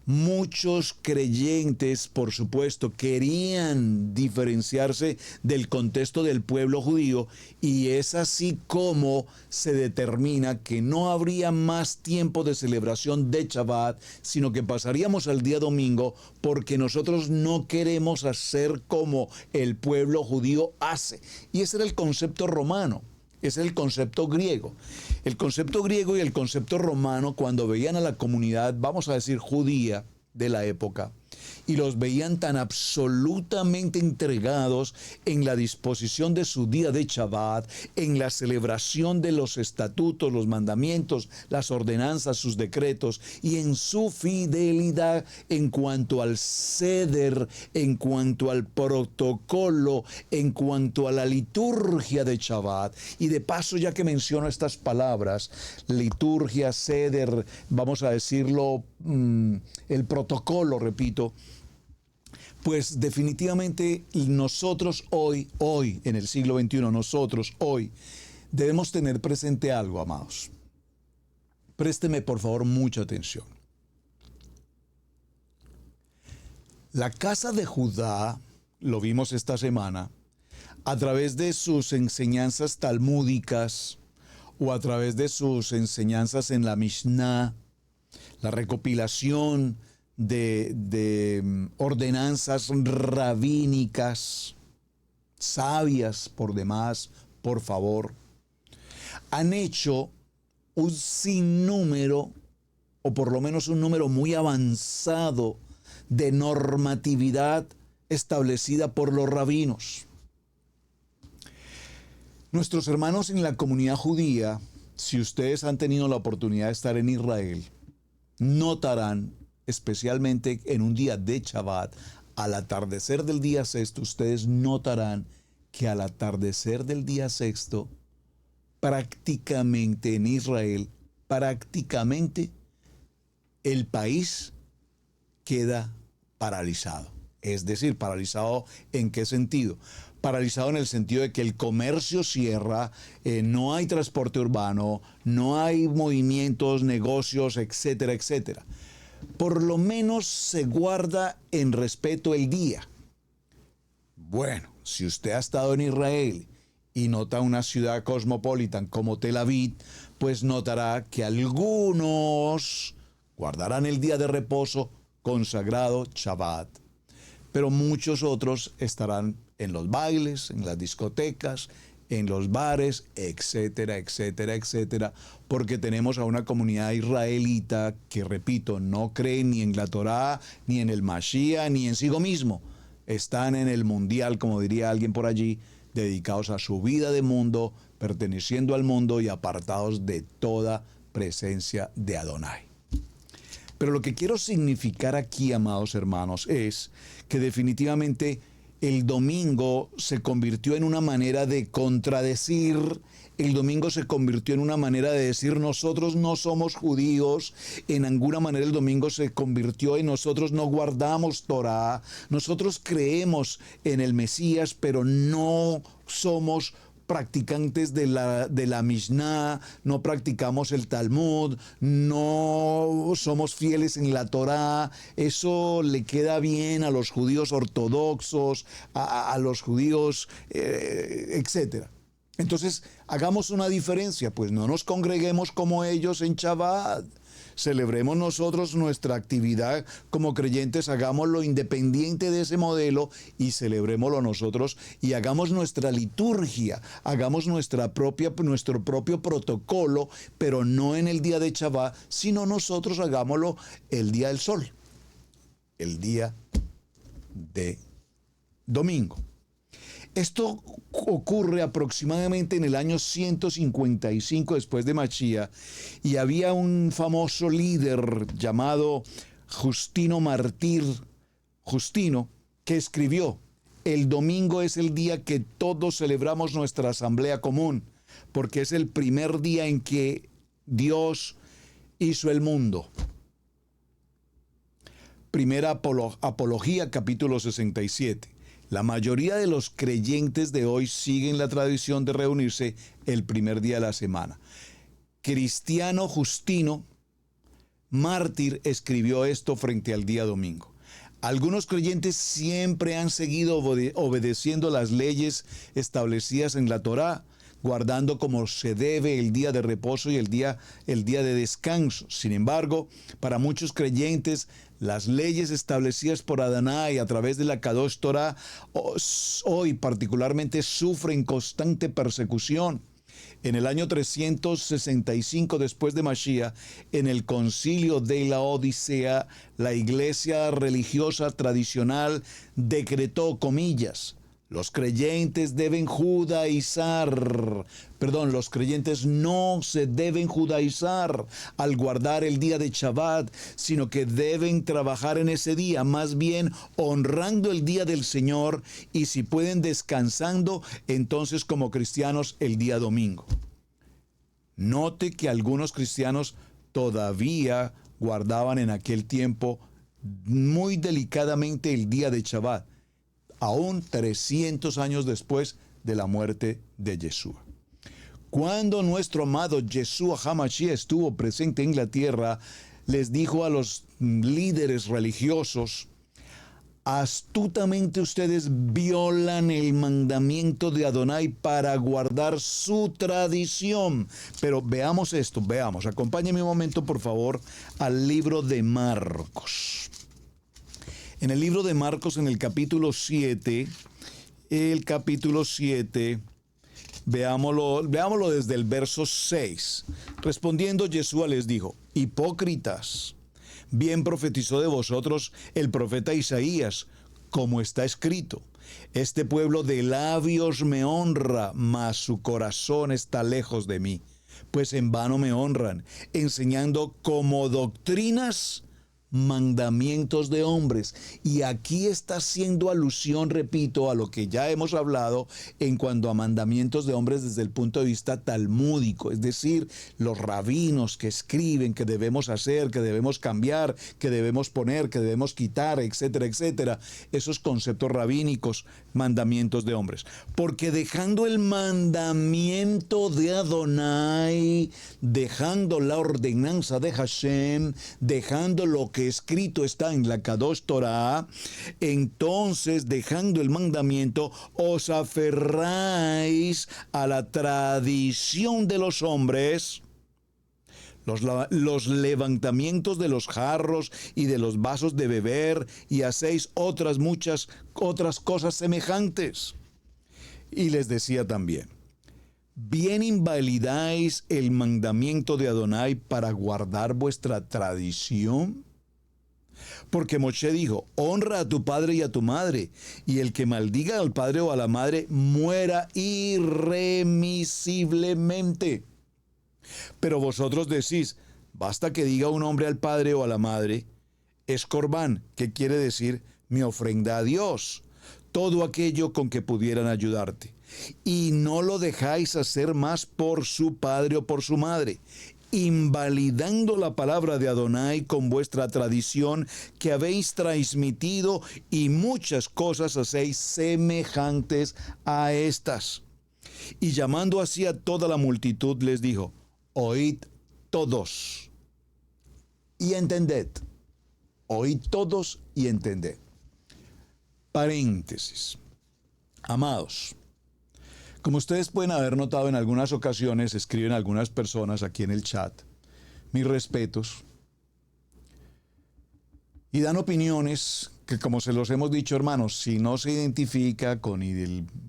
Muchos creyentes, por supuesto, querían diferenciarse del contexto del pueblo judío, y es así como se determina que no habría más tiempo de celebración de Shabbat, sino que pasaríamos al día domingo, porque nosotros no queremos hacer como el pueblo judío hace. Y ese era el concepto romano. Es el concepto griego. El concepto griego y el concepto romano, cuando veían a la comunidad, vamos a decir judía de la época, y los veían tan absolutamente entregados en la disposición de su día de Shabbat, en la celebración de los estatutos, los mandamientos, las ordenanzas, sus decretos, y en su fidelidad en cuanto al ceder, en cuanto al protocolo, en cuanto a la liturgia de Shabbat. Y de paso, ya que menciono estas palabras, liturgia, ceder, vamos a decirlo, el protocolo, repito, pues definitivamente nosotros hoy, en el siglo XXI, nosotros hoy, debemos tener presente algo, amados. Présteme por favor mucha atención. La casa de Judá, lo vimos esta semana, a través de sus enseñanzas talmúdicas o a través de sus enseñanzas en la Mishnah, la recopilación de ordenanzas rabínicas, sabias por demás, por favor, han hecho un sinnúmero, o por lo menos un número muy avanzado de normatividad establecida por los rabinos. Nuestros hermanos en la comunidad judía, si ustedes han tenido la oportunidad de estar en Israel, notarán, especialmente en un día de Shabbat, al atardecer del día sexto, ustedes notarán que al atardecer del día sexto, prácticamente en Israel, prácticamente el país queda paralizado. Es decir, paralizado ¿en qué sentido? Paralizado en el sentido de que el comercio cierra, no hay transporte urbano, no hay movimientos, negocios, etcétera, etcétera. Por lo menos se guarda en respeto el día. Bueno, si usted ha estado en Israel y nota una ciudad cosmopolitan como Tel Aviv, pues notará que algunos guardarán el día de reposo consagrado Shabbat, pero muchos otros estarán en los bailes, en las discotecas, en los bares, etcétera, etcétera, etcétera, porque tenemos a una comunidad israelita que, repito, no cree ni en la Torá, ni en el Mashiach, ni en sí mismo. Están en el mundial, como diría alguien por allí, dedicados a su vida de mundo, perteneciendo al mundo y apartados de toda presencia de Adonai. Pero lo que quiero significar aquí, amados hermanos, es que definitivamente el domingo se convirtió en una manera de contradecir, el domingo se convirtió en una manera de decir nosotros no somos judíos, en alguna manera el domingo se convirtió en nosotros no guardamos Torá, nosotros creemos en el Mesías, pero no somos practicantes de la Mishnah, no practicamos el Talmud, no somos fieles en la Torá. Eso le queda bien a los judíos ortodoxos, a los judíos, etc. Entonces, hagamos una diferencia, pues no nos congreguemos como ellos en Shabbat. Celebremos nosotros nuestra actividad como creyentes, hagámoslo independiente de ese modelo y celebrémoslo nosotros y hagamos nuestra liturgia, hagamos nuestro propio protocolo, pero no en el día de Shabbat, sino nosotros hagámoslo el día del sol, el día de domingo. Esto ocurre aproximadamente en el año 155 después de Mashiach, y había un famoso líder llamado Justino Mártir, Justino, que escribió: el domingo es el día que todos celebramos nuestra asamblea común, porque es el primer día en que Dios hizo el mundo. Primera Apología, capítulo 67. La mayoría de los creyentes de hoy siguen la tradición de reunirse el primer día de la semana. Cristiano Justino Mártir escribió esto frente al día domingo. Algunos creyentes siempre han seguido obedeciendo las leyes establecidas en la Torá, guardando como se debe el día de reposo y el día de descanso. Sin embargo, para muchos creyentes, las leyes establecidas por Adonai a través de la Kadosh Torah hoy particularmente sufren constante persecución. En el año 365 después de Mashiach, en el concilio de la Odisea, la iglesia religiosa tradicional decretó, comillas, los creyentes no se deben judaizar al guardar el día de Shabbat, sino que deben trabajar en ese día, más bien honrando el día del Señor, y si pueden descansando, entonces como cristianos el día domingo. Note que algunos cristianos todavía guardaban en aquel tiempo muy delicadamente el día de Shabbat, aún 300 años después de la muerte de Yeshua. Cuando nuestro amado Yeshua HaMashiach estuvo presente en la tierra, les dijo a los líderes religiosos: astutamente ustedes violan el mandamiento de Adonai para guardar su tradición. Pero veamos esto, acompáñenme un momento por favor al libro de Marcos. En el libro de Marcos, en el capítulo 7, veámoslo desde el verso 6. Respondiendo Yeshua les dijo: hipócritas, bien profetizó de vosotros el profeta Isaías, como está escrito: este pueblo de labios me honra, mas su corazón está lejos de mí, pues en vano me honran, enseñando como doctrinas mandamientos de hombres. Y aquí está haciendo alusión, repito, a lo que ya hemos hablado en cuanto a mandamientos de hombres desde el punto de vista talmúdico, es decir, los rabinos que escriben que debemos hacer, que debemos cambiar, que debemos poner, que debemos quitar, etcétera, etcétera. Esos conceptos rabínicos, mandamientos de hombres. Porque dejando el mandamiento de Adonai, dejando la ordenanza de Hashem, dejando lo que escrito está en la Kadosh Torah, entonces dejando el mandamiento, os aferráis a la tradición de los hombres, los levantamientos de los jarros y de los vasos de beber, y hacéis muchas otras cosas semejantes. Y les decía también: bien invalidáis el mandamiento de Adonai para guardar vuestra tradición. Porque Moshe dijo: honra a tu padre y a tu madre, y el que maldiga al padre o a la madre muera irremisiblemente. Pero vosotros decís: basta que diga un hombre al padre o a la madre, es corbán, que quiere decir mi ofrenda a Dios, todo aquello con que pudieran ayudarte, y no lo dejáis hacer más por su padre o por su madre, invalidando la palabra de Adonai con vuestra tradición que habéis transmitido, y muchas cosas hacéis semejantes a estas. Y llamando así a toda la multitud les dijo: oíd todos y entended. Oíd todos y entended. Paréntesis. Amados, como ustedes pueden haber notado en algunas ocasiones, escriben algunas personas aquí en el chat, mis respetos, y dan opiniones que, como se los hemos dicho, hermanos, si no se identifica con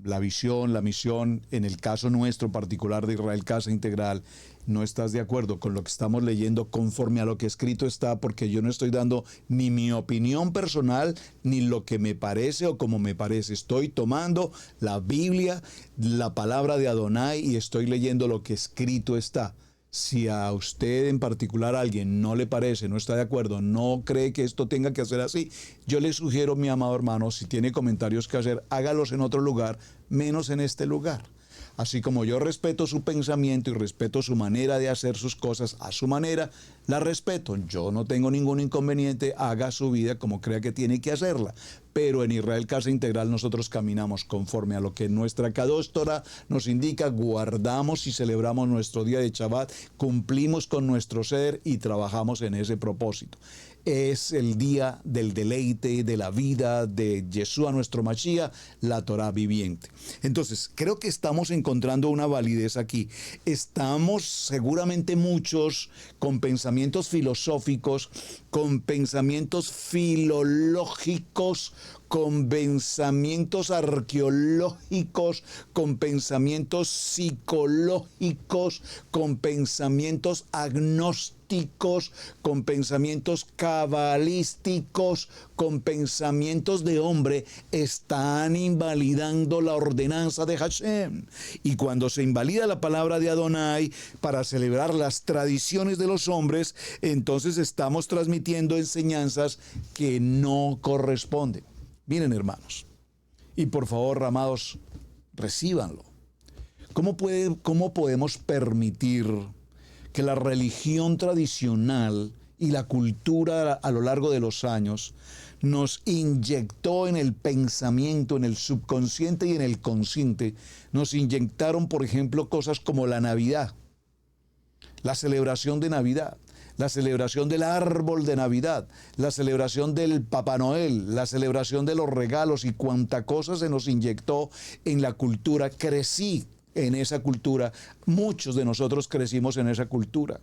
la visión, la misión, en el caso nuestro particular de Israel Casa Integral, no estás de acuerdo con lo que estamos leyendo conforme a lo que escrito está, porque yo no estoy dando ni mi opinión personal, ni lo que me parece o como me parece. Estoy tomando la Biblia, la palabra de Adonai, y estoy leyendo lo que escrito está. Si a usted en particular, a alguien, no le parece, no está de acuerdo, no cree que esto tenga que hacer así, yo le sugiero, mi amado hermano, si tiene comentarios que hacer, hágalos en otro lugar, menos en este lugar. Así como yo respeto su pensamiento y respeto su manera de hacer sus cosas a su manera, la respeto. Yo no tengo ningún inconveniente, haga su vida como crea que tiene que hacerla. Pero en Israel Casa Integral nosotros caminamos conforme a lo que nuestra Kadosh Torah nos indica, guardamos y celebramos nuestro día de Shabbat, cumplimos con nuestro ser y trabajamos en ese propósito. Es el día del deleite, de la vida de Yeshua, nuestro Mashiach, la Torah viviente. Entonces, creo que estamos encontrando una validez aquí. Estamos seguramente muchos con pensamientos filosóficos, con pensamientos filológicos, con pensamientos arqueológicos, con pensamientos psicológicos, con pensamientos agnósticos, con pensamientos cabalísticos, con pensamientos de hombre, están invalidando la ordenanza de Hashem. Y cuando se invalida la palabra de Adonai para celebrar las tradiciones de los hombres, entonces estamos transmitiendo enseñanzas que no corresponden. Miren, hermanos, y por favor, amados, recíbanlo. ¿Cómo podemos permitir que la religión tradicional y la cultura a lo largo de los años nos inyectó en el pensamiento, en el subconsciente y en el consciente? Nos inyectaron, por ejemplo, cosas como la Navidad, la celebración de Navidad, la celebración del árbol de Navidad, la celebración del Papá Noel, la celebración de los regalos, y cuánta cosa se nos inyectó en la cultura. Crecí en esa cultura, muchos de nosotros crecimos en esa cultura.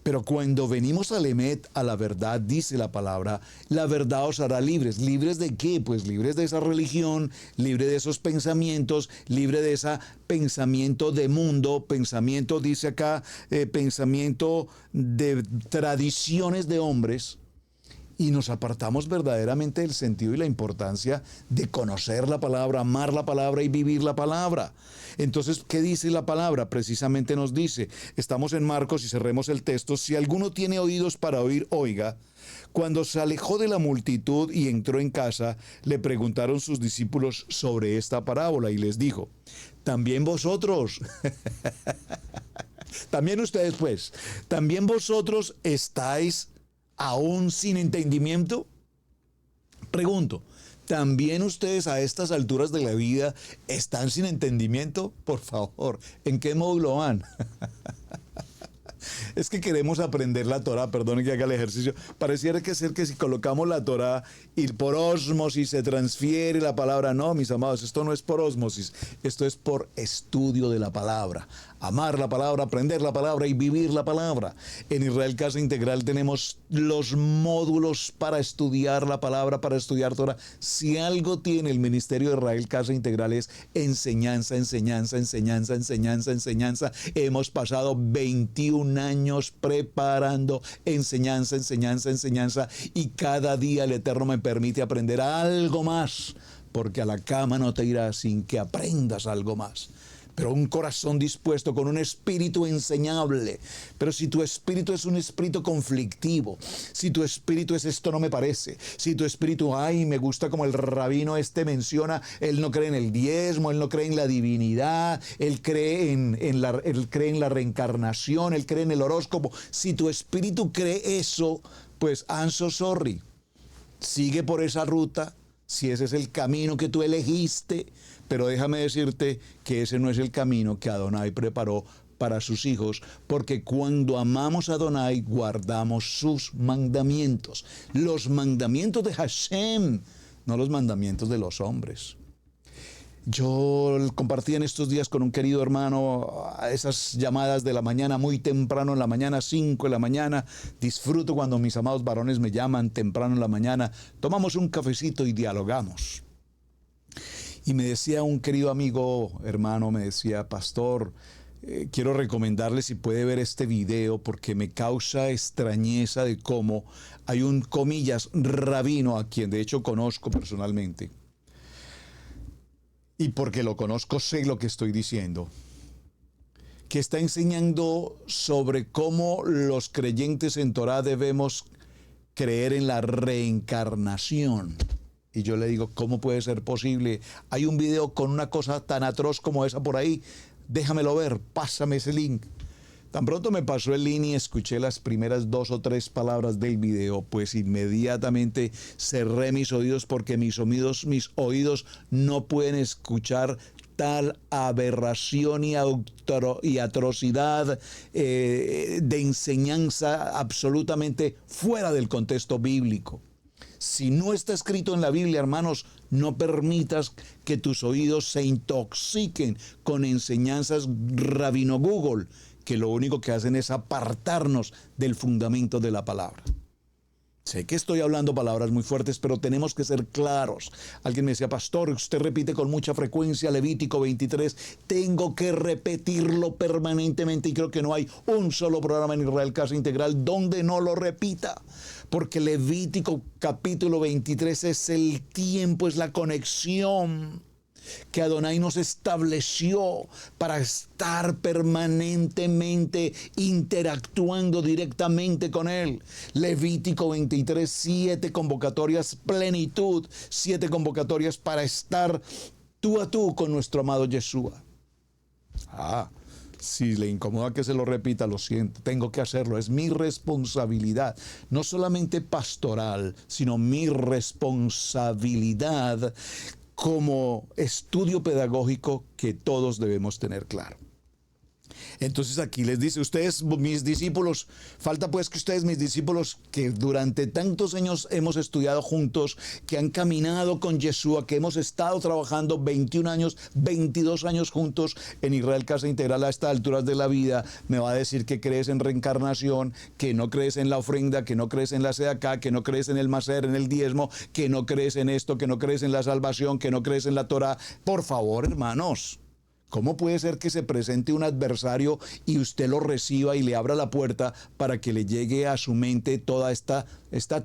Pero cuando venimos al Emet, a la verdad, dice la palabra, la verdad os hará libres. ¿Libres de qué? Pues libres de esa religión, libre de esos pensamientos, libre de ese pensamiento de mundo, pensamiento, dice acá, pensamiento de tradiciones de hombres. Y nos apartamos verdaderamente del sentido y la importancia de conocer la palabra, amar la palabra y vivir la palabra. Entonces, ¿qué dice la palabra? Precisamente nos dice, estamos en Marcos y cerremos el texto, si alguno tiene oídos para oír, oiga. Cuando se alejó de la multitud y entró en casa, le preguntaron sus discípulos sobre esta parábola y les dijo, también vosotros, también ustedes pues, también vosotros estáis aún sin entendimiento. Pregunto, ¿también ustedes a estas alturas de la vida están sin entendimiento? Por favor, ¿en qué módulo van? Es que queremos aprender la Torah, perdone que haga el ejercicio. Pareciera que ser que si colocamos la Torah y por ósmosis se transfiere la palabra. No, mis amados, esto no es por ósmosis, esto es por estudio de la palabra. Amar la palabra, aprender la palabra y vivir la palabra. En Israel Casa Integral tenemos los módulos para estudiar la palabra, para estudiar Torah. Si algo tiene el Ministerio de Israel Casa Integral es enseñanza, enseñanza, enseñanza, enseñanza, enseñanza. Hemos pasado 21 años preparando enseñanza, enseñanza, enseñanza. Y cada día el Eterno me permite aprender algo más. Porque a la cama no te irás sin que aprendas algo más. Pero un corazón dispuesto, con un espíritu enseñable. Pero si tu espíritu es un espíritu conflictivo, si tu espíritu es esto no me parece, si tu espíritu, ay, me gusta como el rabino menciona, él no cree en el diezmo, él no cree en la divinidad, él cree en la reencarnación, él cree en el horóscopo. Si tu espíritu cree eso, pues I'm so sorry. Sigue por esa ruta, si ese es el camino que tú elegiste. Pero déjame decirte que ese no es el camino que Adonai preparó para sus hijos, porque cuando amamos a Adonai, guardamos sus mandamientos. Los mandamientos de Hashem, no los mandamientos de los hombres. Yo compartí en estos días con un querido hermano esas llamadas de la mañana, muy temprano en la mañana, 5 de la mañana. Disfruto cuando mis amados varones me llaman temprano en la mañana. Tomamos un cafecito y dialogamos. Y me decía un querido amigo, hermano, me decía, pastor, quiero recomendarle si puede ver este video porque me causa extrañeza de cómo hay un, comillas, rabino a quien de hecho conozco personalmente. Y porque lo conozco sé lo que estoy diciendo. Que está enseñando sobre cómo los creyentes en Torah debemos creer en la reencarnación. Y yo le digo, ¿cómo puede ser posible? Hay un video con una cosa tan atroz como esa por ahí. Déjamelo ver, pásame ese link. Tan pronto me pasó el link y escuché las primeras 2 o 3 palabras del video, pues inmediatamente cerré mis oídos porque mis oídos no pueden escuchar tal aberración y atrocidad de enseñanza absolutamente fuera del contexto bíblico. Si no está escrito en la Biblia, hermanos, no permitas que tus oídos se intoxiquen con enseñanzas rabino Google, que lo único que hacen es apartarnos del fundamento de la palabra. Sé que estoy hablando palabras muy fuertes, pero tenemos que ser claros. Alguien me decía, pastor, usted repite con mucha frecuencia Levítico 23. Tengo que repetirlo permanentemente y creo que no hay un solo programa en Israel Casa Integral donde no lo repita. Porque Levítico capítulo 23 es el tiempo, es la conexión que Adonai nos estableció para estar permanentemente interactuando directamente con Él. Levítico 23, 7 convocatorias, plenitud, 7 convocatorias para estar tú a tú con nuestro amado Yeshua. Si le incomoda que se lo repita, lo siento, tengo que hacerlo, es mi responsabilidad, no solamente pastoral, sino mi responsabilidad como estudio pedagógico que todos debemos tener claro. Entonces aquí les dice, ustedes, mis discípulos, falta pues que ustedes, mis discípulos, que durante tantos años hemos estudiado juntos, que han caminado con Yeshua, que hemos estado trabajando 21 años, 22 años juntos en Israel Casa Integral a estas alturas de la vida, me va a decir que crees en reencarnación, que no crees en la ofrenda, que no crees en la sedacá, que no crees en el maser, en el diezmo, que no crees en esto, que no crees en la salvación, que no crees en la Torah. Por favor, hermanos. ¿Cómo puede ser que se presente un adversario y usted lo reciba y le abra la puerta para que le llegue a su mente toda esta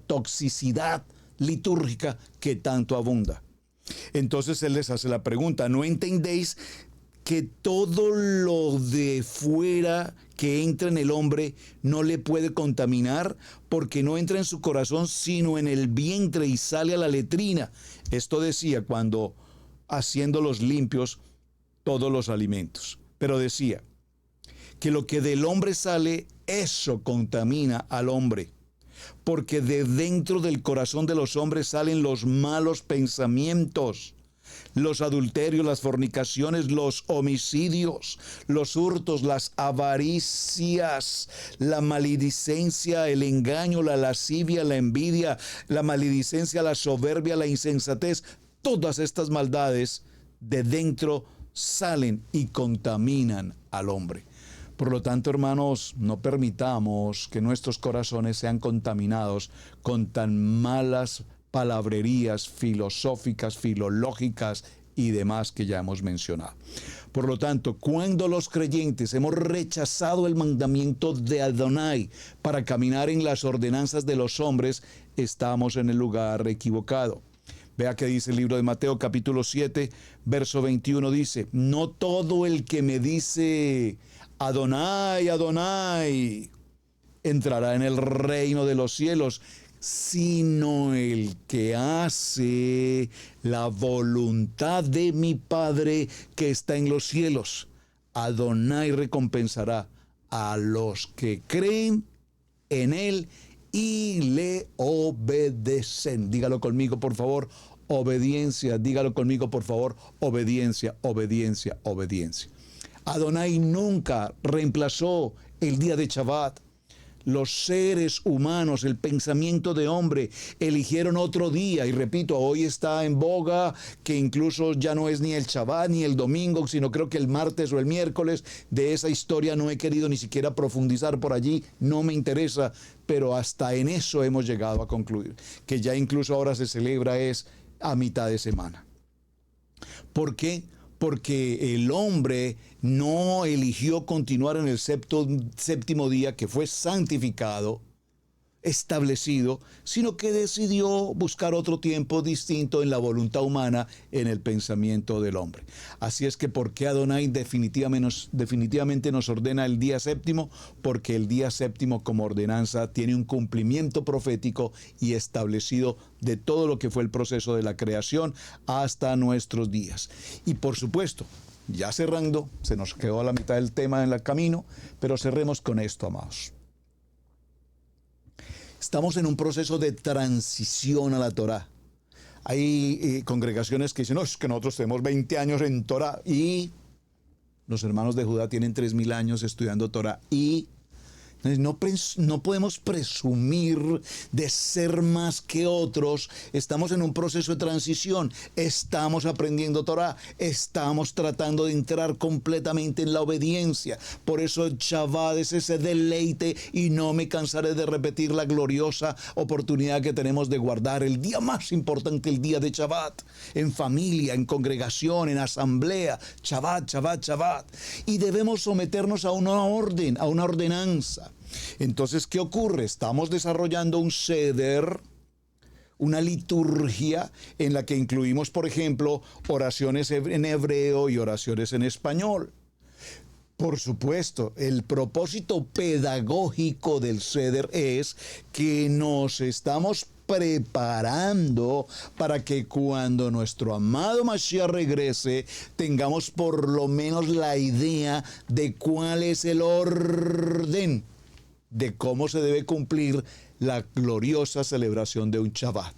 toxicidad litúrgica que tanto abunda? Entonces él les hace la pregunta, ¿no entendéis que todo lo de fuera que entra en el hombre no le puede contaminar? Porque no entra en su corazón sino en el vientre y sale a la letrina. Esto decía cuando haciéndolos limpios todos los alimentos. Pero decía que lo que del hombre sale, eso contamina al hombre. Porque de dentro del corazón de los hombres salen los malos pensamientos, los adulterios, las fornicaciones, los homicidios, los hurtos, las avaricias, la maledicencia, el engaño, la lascivia, la envidia, la maledicencia, la soberbia, la insensatez. Todas estas maldades de dentro salen y contaminan al hombre. Por lo tanto, hermanos, no permitamos que nuestros corazones sean contaminados con tan malas palabrerías filosóficas, filológicas y demás que ya hemos mencionado. Por lo tanto, cuando los creyentes hemos rechazado el mandamiento de Adonai para caminar en las ordenanzas de los hombres, estamos en el lugar equivocado. Vea que dice el libro de Mateo capítulo 7, verso 21, dice, no todo el que me dice Adonai, Adonai, entrará en el reino de los cielos, sino el que hace la voluntad de mi Padre que está en los cielos. Adonai recompensará a los que creen en él y le obedecen. Dígalo conmigo, por favor, obediencia. Dígalo conmigo, por favor, obediencia, obediencia, obediencia. Adonai nunca reemplazó el día de Shabbat. Los seres humanos, el pensamiento de hombre, eligieron otro día. Y repito, hoy está en boga que incluso ya no es ni el Shabbat ni el domingo, sino creo que el martes o el miércoles. De esa historia no he querido ni siquiera profundizar por allí, no me interesa. Pero hasta en eso hemos llegado a concluir, que ya incluso ahora se celebra es a mitad de semana. ¿Por qué? Porque el hombre no eligió continuar en el séptimo día que fue santificado, establecido, sino que decidió buscar otro tiempo distinto en la voluntad humana, en el pensamiento del hombre. Así es que, ¿por qué Adonai definitivamente nos ordena el día séptimo? Porque el día séptimo como ordenanza tiene un cumplimiento profético y establecido de todo lo que fue el proceso de la creación hasta nuestros días. Y por supuesto, ya cerrando, se nos quedó a la mitad del tema en el camino, pero cerremos con esto, amados. Estamos en un proceso de transición a la Torah. Hay congregaciones que dicen, no, es que nosotros tenemos 20 años en Torah y los hermanos de Judá tienen 3000 años estudiando Torah y no podemos presumir de ser más que otros. Estamos en un proceso de transición. Estamos aprendiendo Torah. Estamos tratando de entrar completamente en la obediencia. Por eso el Shabbat es ese deleite y no me cansaré de repetir la gloriosa oportunidad que tenemos de guardar el día más importante, el día de Shabbat. En familia, en congregación, en asamblea. Shabbat, Shabbat, Shabbat. Y debemos someternos a una orden, a una ordenanza. Entonces, ¿qué ocurre? Estamos desarrollando un seder, una liturgia en la que incluimos, por ejemplo, oraciones en hebreo y oraciones en español. Por supuesto, el propósito pedagógico del seder es que nos estamos preparando para que cuando nuestro amado Mashiach regrese, tengamos por lo menos la idea de cuál es el orden de cómo se debe cumplir la gloriosa celebración de un Shabbat.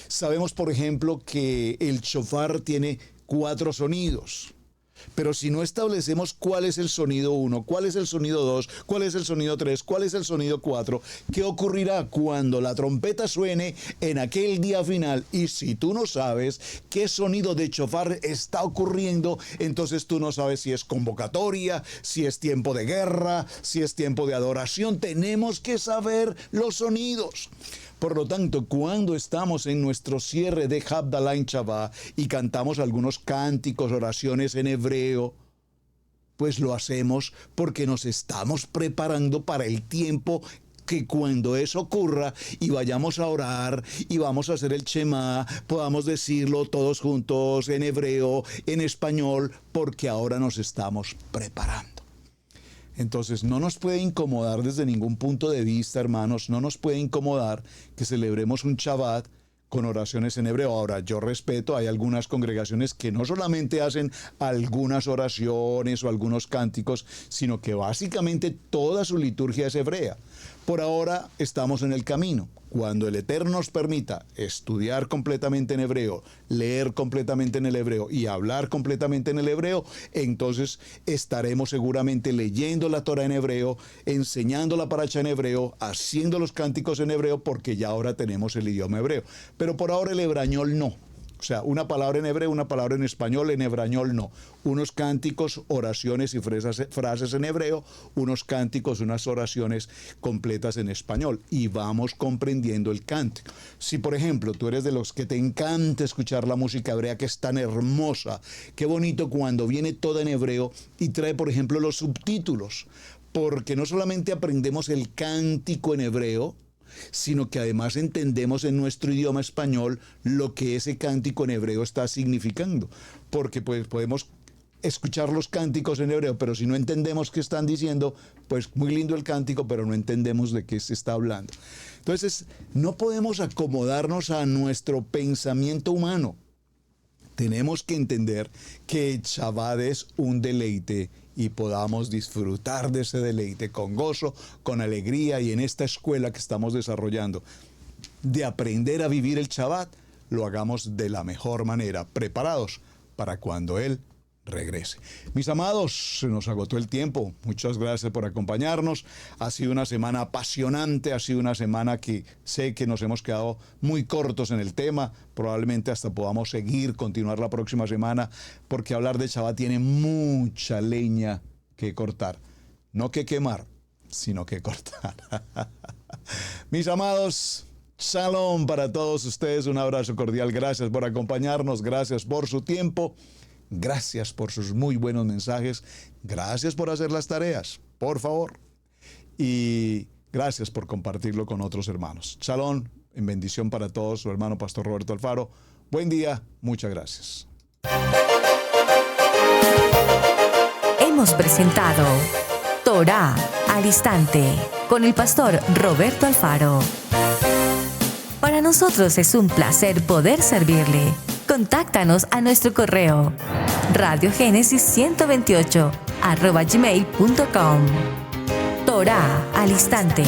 Sabemos, por ejemplo, que el shofar tiene 4 sonidos. Pero si no establecemos cuál es el sonido 1, cuál es el sonido 2, cuál es el sonido 3, cuál es el sonido 4, ¿qué ocurrirá cuando la trompeta suene en aquel día final? Y si tú no sabes qué sonido de shofar está ocurriendo, entonces tú no sabes si es convocatoria, si es tiempo de guerra, si es tiempo de adoración. Tenemos que saber los sonidos. Por lo tanto, cuando estamos en nuestro cierre de Havdalah en Shabbat y cantamos algunos cánticos, oraciones en hebreo, pues lo hacemos porque nos estamos preparando para el tiempo que cuando eso ocurra y vayamos a orar y vamos a hacer el Shema, podamos decirlo todos juntos en hebreo, en español, porque ahora nos estamos preparando. Entonces no nos puede incomodar desde ningún punto de vista, hermanos, no nos puede incomodar que celebremos un Shabbat con oraciones en hebreo. Ahora, yo respeto, hay algunas congregaciones que no solamente hacen algunas oraciones o algunos cánticos, sino que básicamente toda su liturgia es hebrea. Por ahora estamos en el camino. Cuando el Eterno nos permita estudiar completamente en hebreo, leer completamente en el hebreo y hablar completamente en el hebreo, entonces estaremos seguramente leyendo la Torah en hebreo, enseñando la paracha en hebreo, haciendo los cánticos en hebreo, porque ya ahora tenemos el idioma hebreo. Pero por ahora el hebrañol no. O sea, una palabra en hebreo, una palabra en español, en hebrañol no. Unos cánticos, oraciones y frases en hebreo, unos cánticos, unas oraciones completas en español. Y vamos comprendiendo el cántico. Si, por ejemplo, tú eres de los que te encanta escuchar la música hebrea, que es tan hermosa, qué bonito cuando viene toda en hebreo y trae, por ejemplo, los subtítulos. Porque no solamente aprendemos el cántico en hebreo, sino que además entendemos en nuestro idioma español lo que ese cántico en hebreo está significando. Porque pues podemos escuchar los cánticos en hebreo, pero si no entendemos qué están diciendo, pues muy lindo el cántico, pero no entendemos de qué se está hablando. Entonces, no podemos acomodarnos a nuestro pensamiento humano. Tenemos que entender que Shabbat es un deleite y podamos disfrutar de ese deleite con gozo, con alegría, y en esta escuela que estamos desarrollando de aprender a vivir el Shabbat, lo hagamos de la mejor manera, preparados para cuando Él regrese. Mis amados, se nos agotó el tiempo. Muchas gracias por acompañarnos. Ha sido una semana apasionante, ha sido una semana que sé que nos hemos quedado muy cortos en el tema. Probablemente hasta podamos continuar la próxima semana, porque hablar de Shabbat tiene mucha leña que cortar. No que quemar, sino que cortar. Mis amados, shalom para todos ustedes. Un abrazo cordial. Gracias por acompañarnos. Gracias por su tiempo. Gracias por sus muy buenos mensajes. Gracias por hacer las tareas, por favor. Y gracias por compartirlo con otros hermanos. Shalom, en bendición para todos, su hermano Pastor Roberto Alfaro. Buen día, muchas gracias. Hemos presentado Torah al Instante con el Pastor Roberto Alfaro. Para nosotros es un placer poder servirle. Contáctanos a nuestro correo radiogenesis128@gmail.com. Torah al Instante.